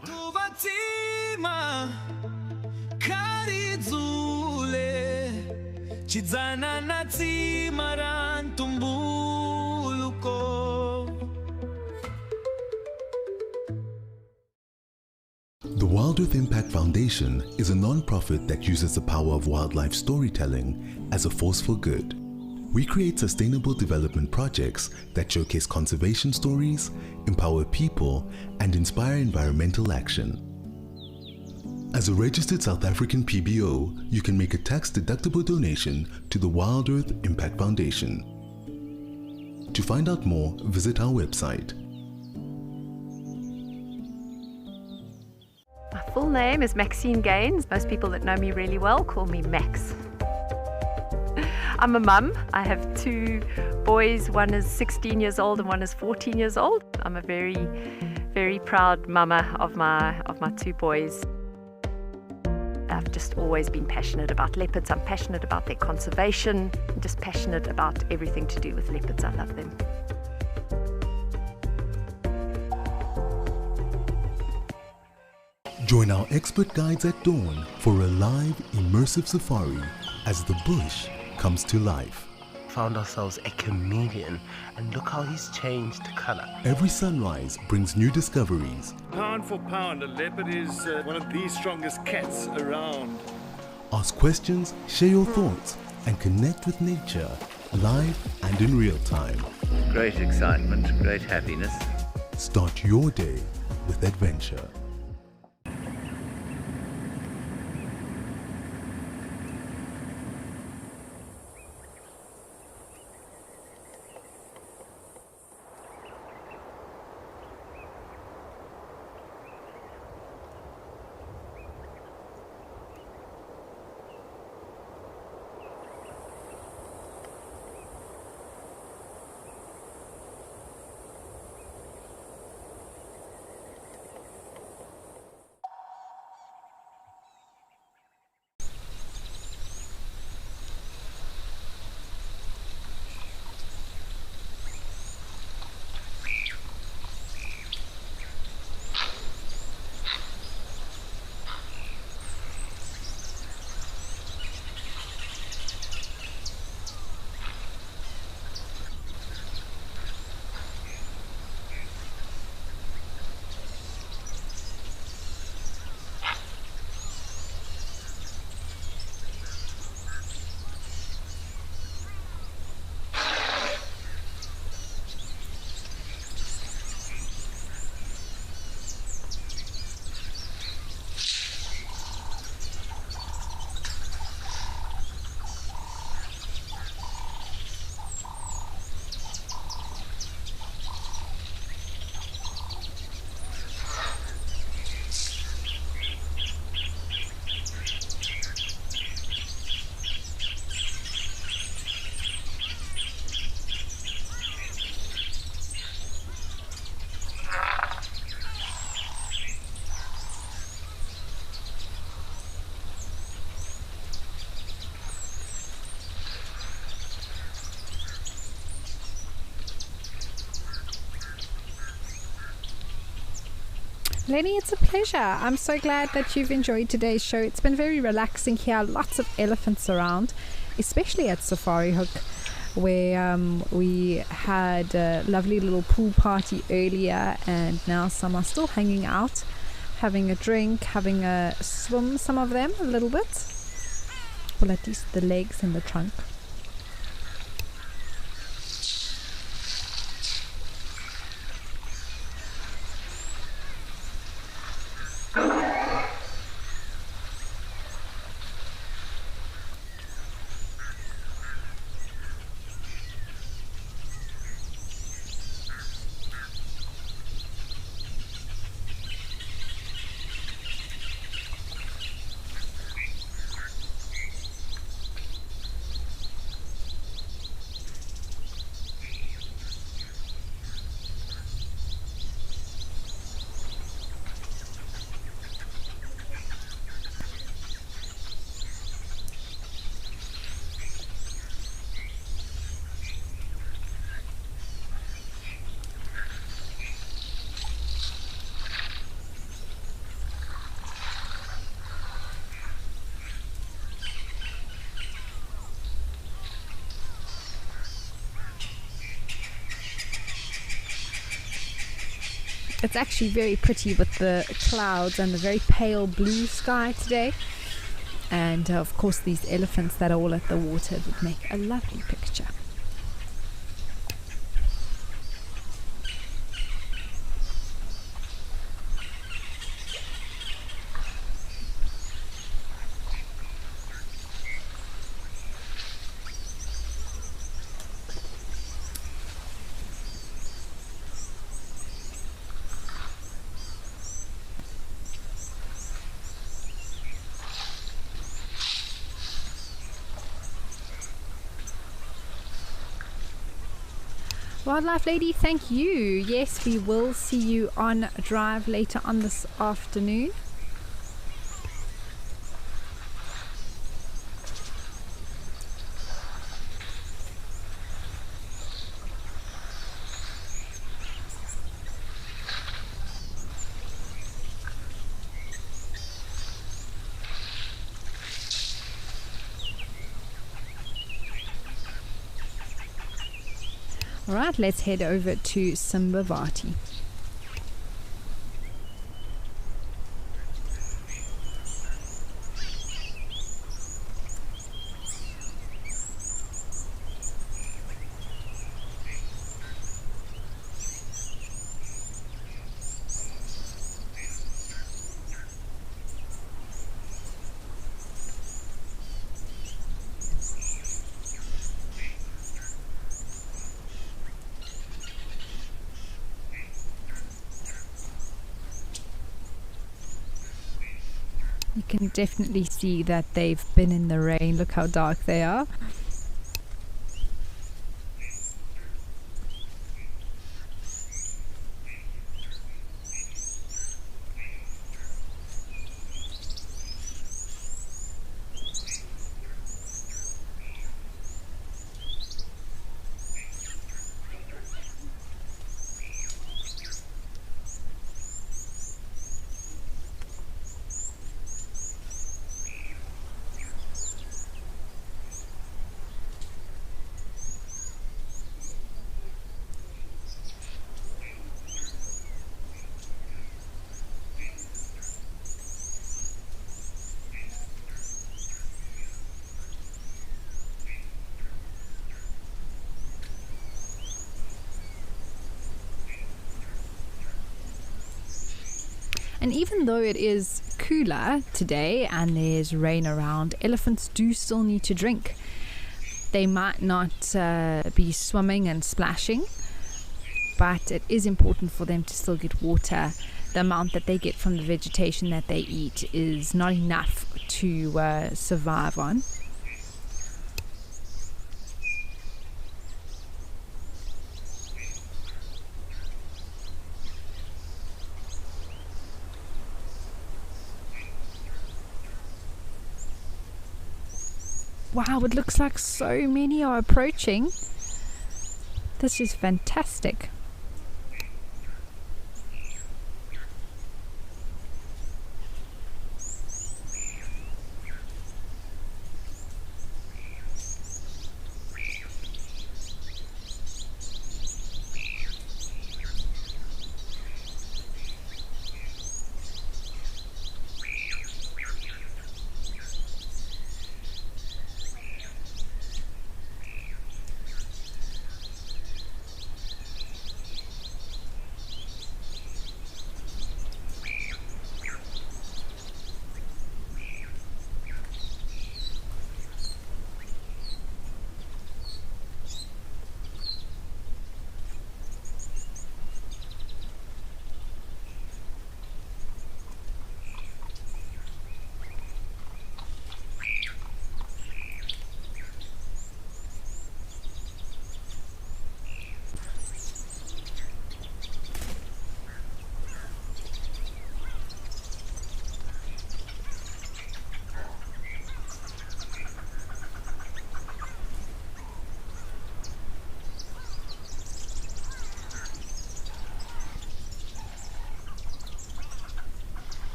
The Wild Earth Impact Foundation is a non-profit that uses the power of wildlife storytelling as a force for good. We create sustainable development projects that showcase conservation stories, empower people, and inspire environmental action. As a registered South African PBO, you can make a tax-deductible donation to the Wild Earth Impact Foundation. To find out more, visit our website. My full name is Maxine Gaines. Most people that know me really well call me Max. I'm a mum. I have 2 boys. One is 16 years old and one is 14 years old. I'm a very, very proud mama of my 2 boys. I've just always been passionate about leopards. I'm passionate about their conservation, I'm just passionate about everything to do with leopards. I love them. Join our expert guides at dawn for a live, immersive safari as the bush comes to life. Found ourselves a chameleon, and look how he's changed color. Every sunrise brings new discoveries. Pound for pound, a leopard is one of the strongest cats around. Ask questions, share your thoughts, and connect with nature, live and in real time. Great excitement, great happiness. Start your day with adventure. Lenny, it's a pleasure. I'm so glad that you've enjoyed today's show. It's been very relaxing here. Lots of elephants around, especially at Safari Hook, where we had a lovely little pool party earlier, and now some are still hanging out, having a drink, having a swim, some of them a little bit. Well, at least the legs and the trunk. It's actually very pretty with the clouds and the very pale blue sky today. And of course these elephants that are all at the water would make a lovely picture. Wildlife Lady, thank you. Yes, we will see you on drive later on this afternoon. All right, let's head over to Simbavati. You can definitely see that they've been in the rain. Look how dark they are. And even though it is cooler today and there's rain around, elephants do still need to drink. They might not be swimming and splashing, but it is important for them to still get water. The amount that they get from the vegetation that they eat is not enough to survive on. Wow, it looks like so many are approaching. This is fantastic.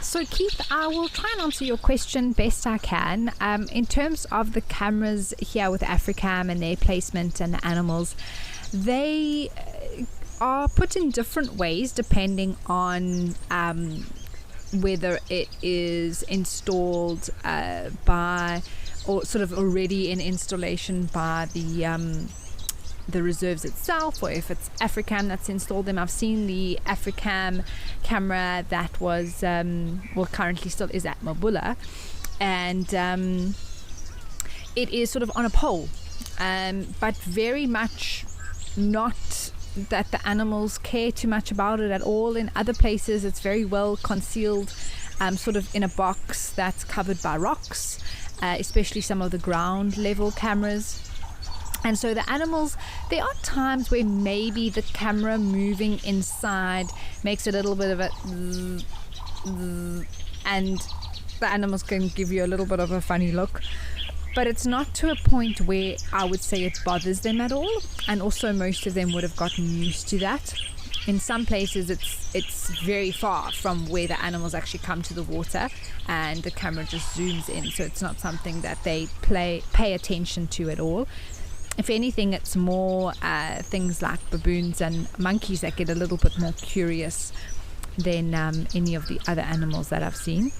So Keith, I will try and answer your question best I can. In terms of the cameras here with Africam and their placement and the animals, they are put in different ways depending on whether it is installed by or sort of already in installation by the reserves itself, or if it's Africam that's installed them. I've seen the Africam camera that was currently still is at Mabula, and it is sort of on a pole, but very much not that the animals care too much about it at all. In other places it's very well concealed, sort of in a box that's covered by rocks, especially some of the ground level cameras. And so the animals, there are times where maybe the camera moving inside makes a little bit of a and the animals can give you a little bit of a funny look, but it's not to a point where I would say it bothers them at all. And also most of them would have gotten used to that. In some places it's very far from where the animals actually come to the water, and the camera just zooms in, so it's not something that they pay attention to at all. If anything, it's more things like baboons and monkeys that get a little bit more curious than any of the other animals that I've seen.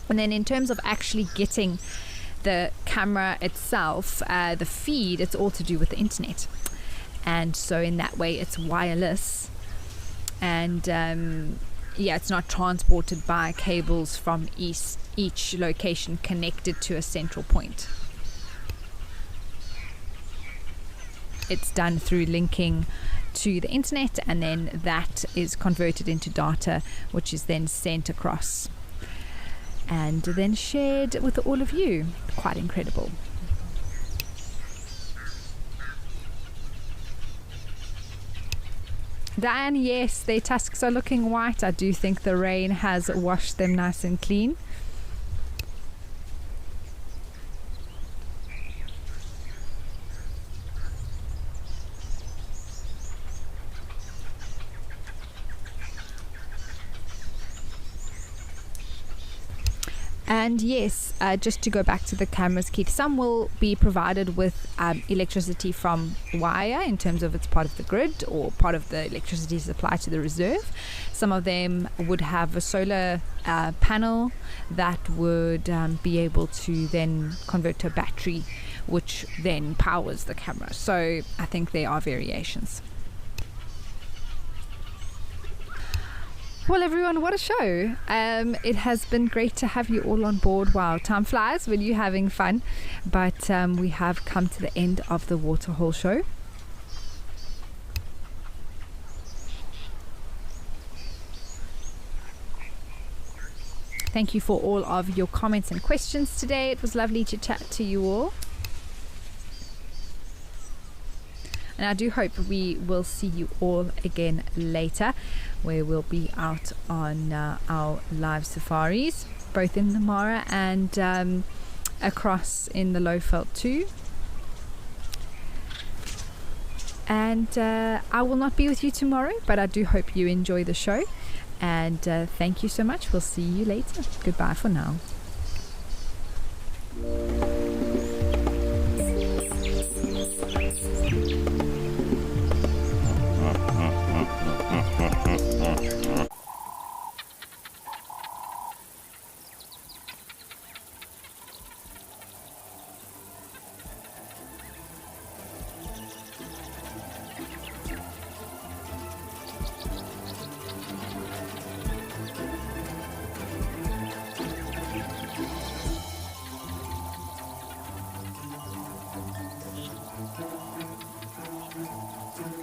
And then in terms of actually getting the camera itself, the feed, it's all to do with the internet. And so in that way it's wireless, and it's not transported by cables from each location connected to a central point. It's done through linking to the internet, and then that is converted into data, which is then sent across and then shared with all of you. Quite incredible. Diane, yes, their tusks are looking white. I do think the rain has washed them nice and clean. And yes, just to go back to the cameras, Keith, some will be provided with electricity from wire in terms of it's part of the grid or part of the electricity supply to the reserve. Some of them would have a solar panel that would be able to then convert to a battery, which then powers the camera. So I think there are variations. Well, everyone, what a show. It has been great to have you all on board. Wow, time flies when you're having fun. But we have come to the end of the Waterhole show. Thank you for all of your comments and questions today. It was lovely to chat to you all. And I do hope we will see you all again later, where we'll be out on our live safaris, both in the Mara and across in the Lowveld too. And I will not be with you tomorrow, but I do hope you enjoy the show. And thank you so much. We'll see you later. Goodbye for now.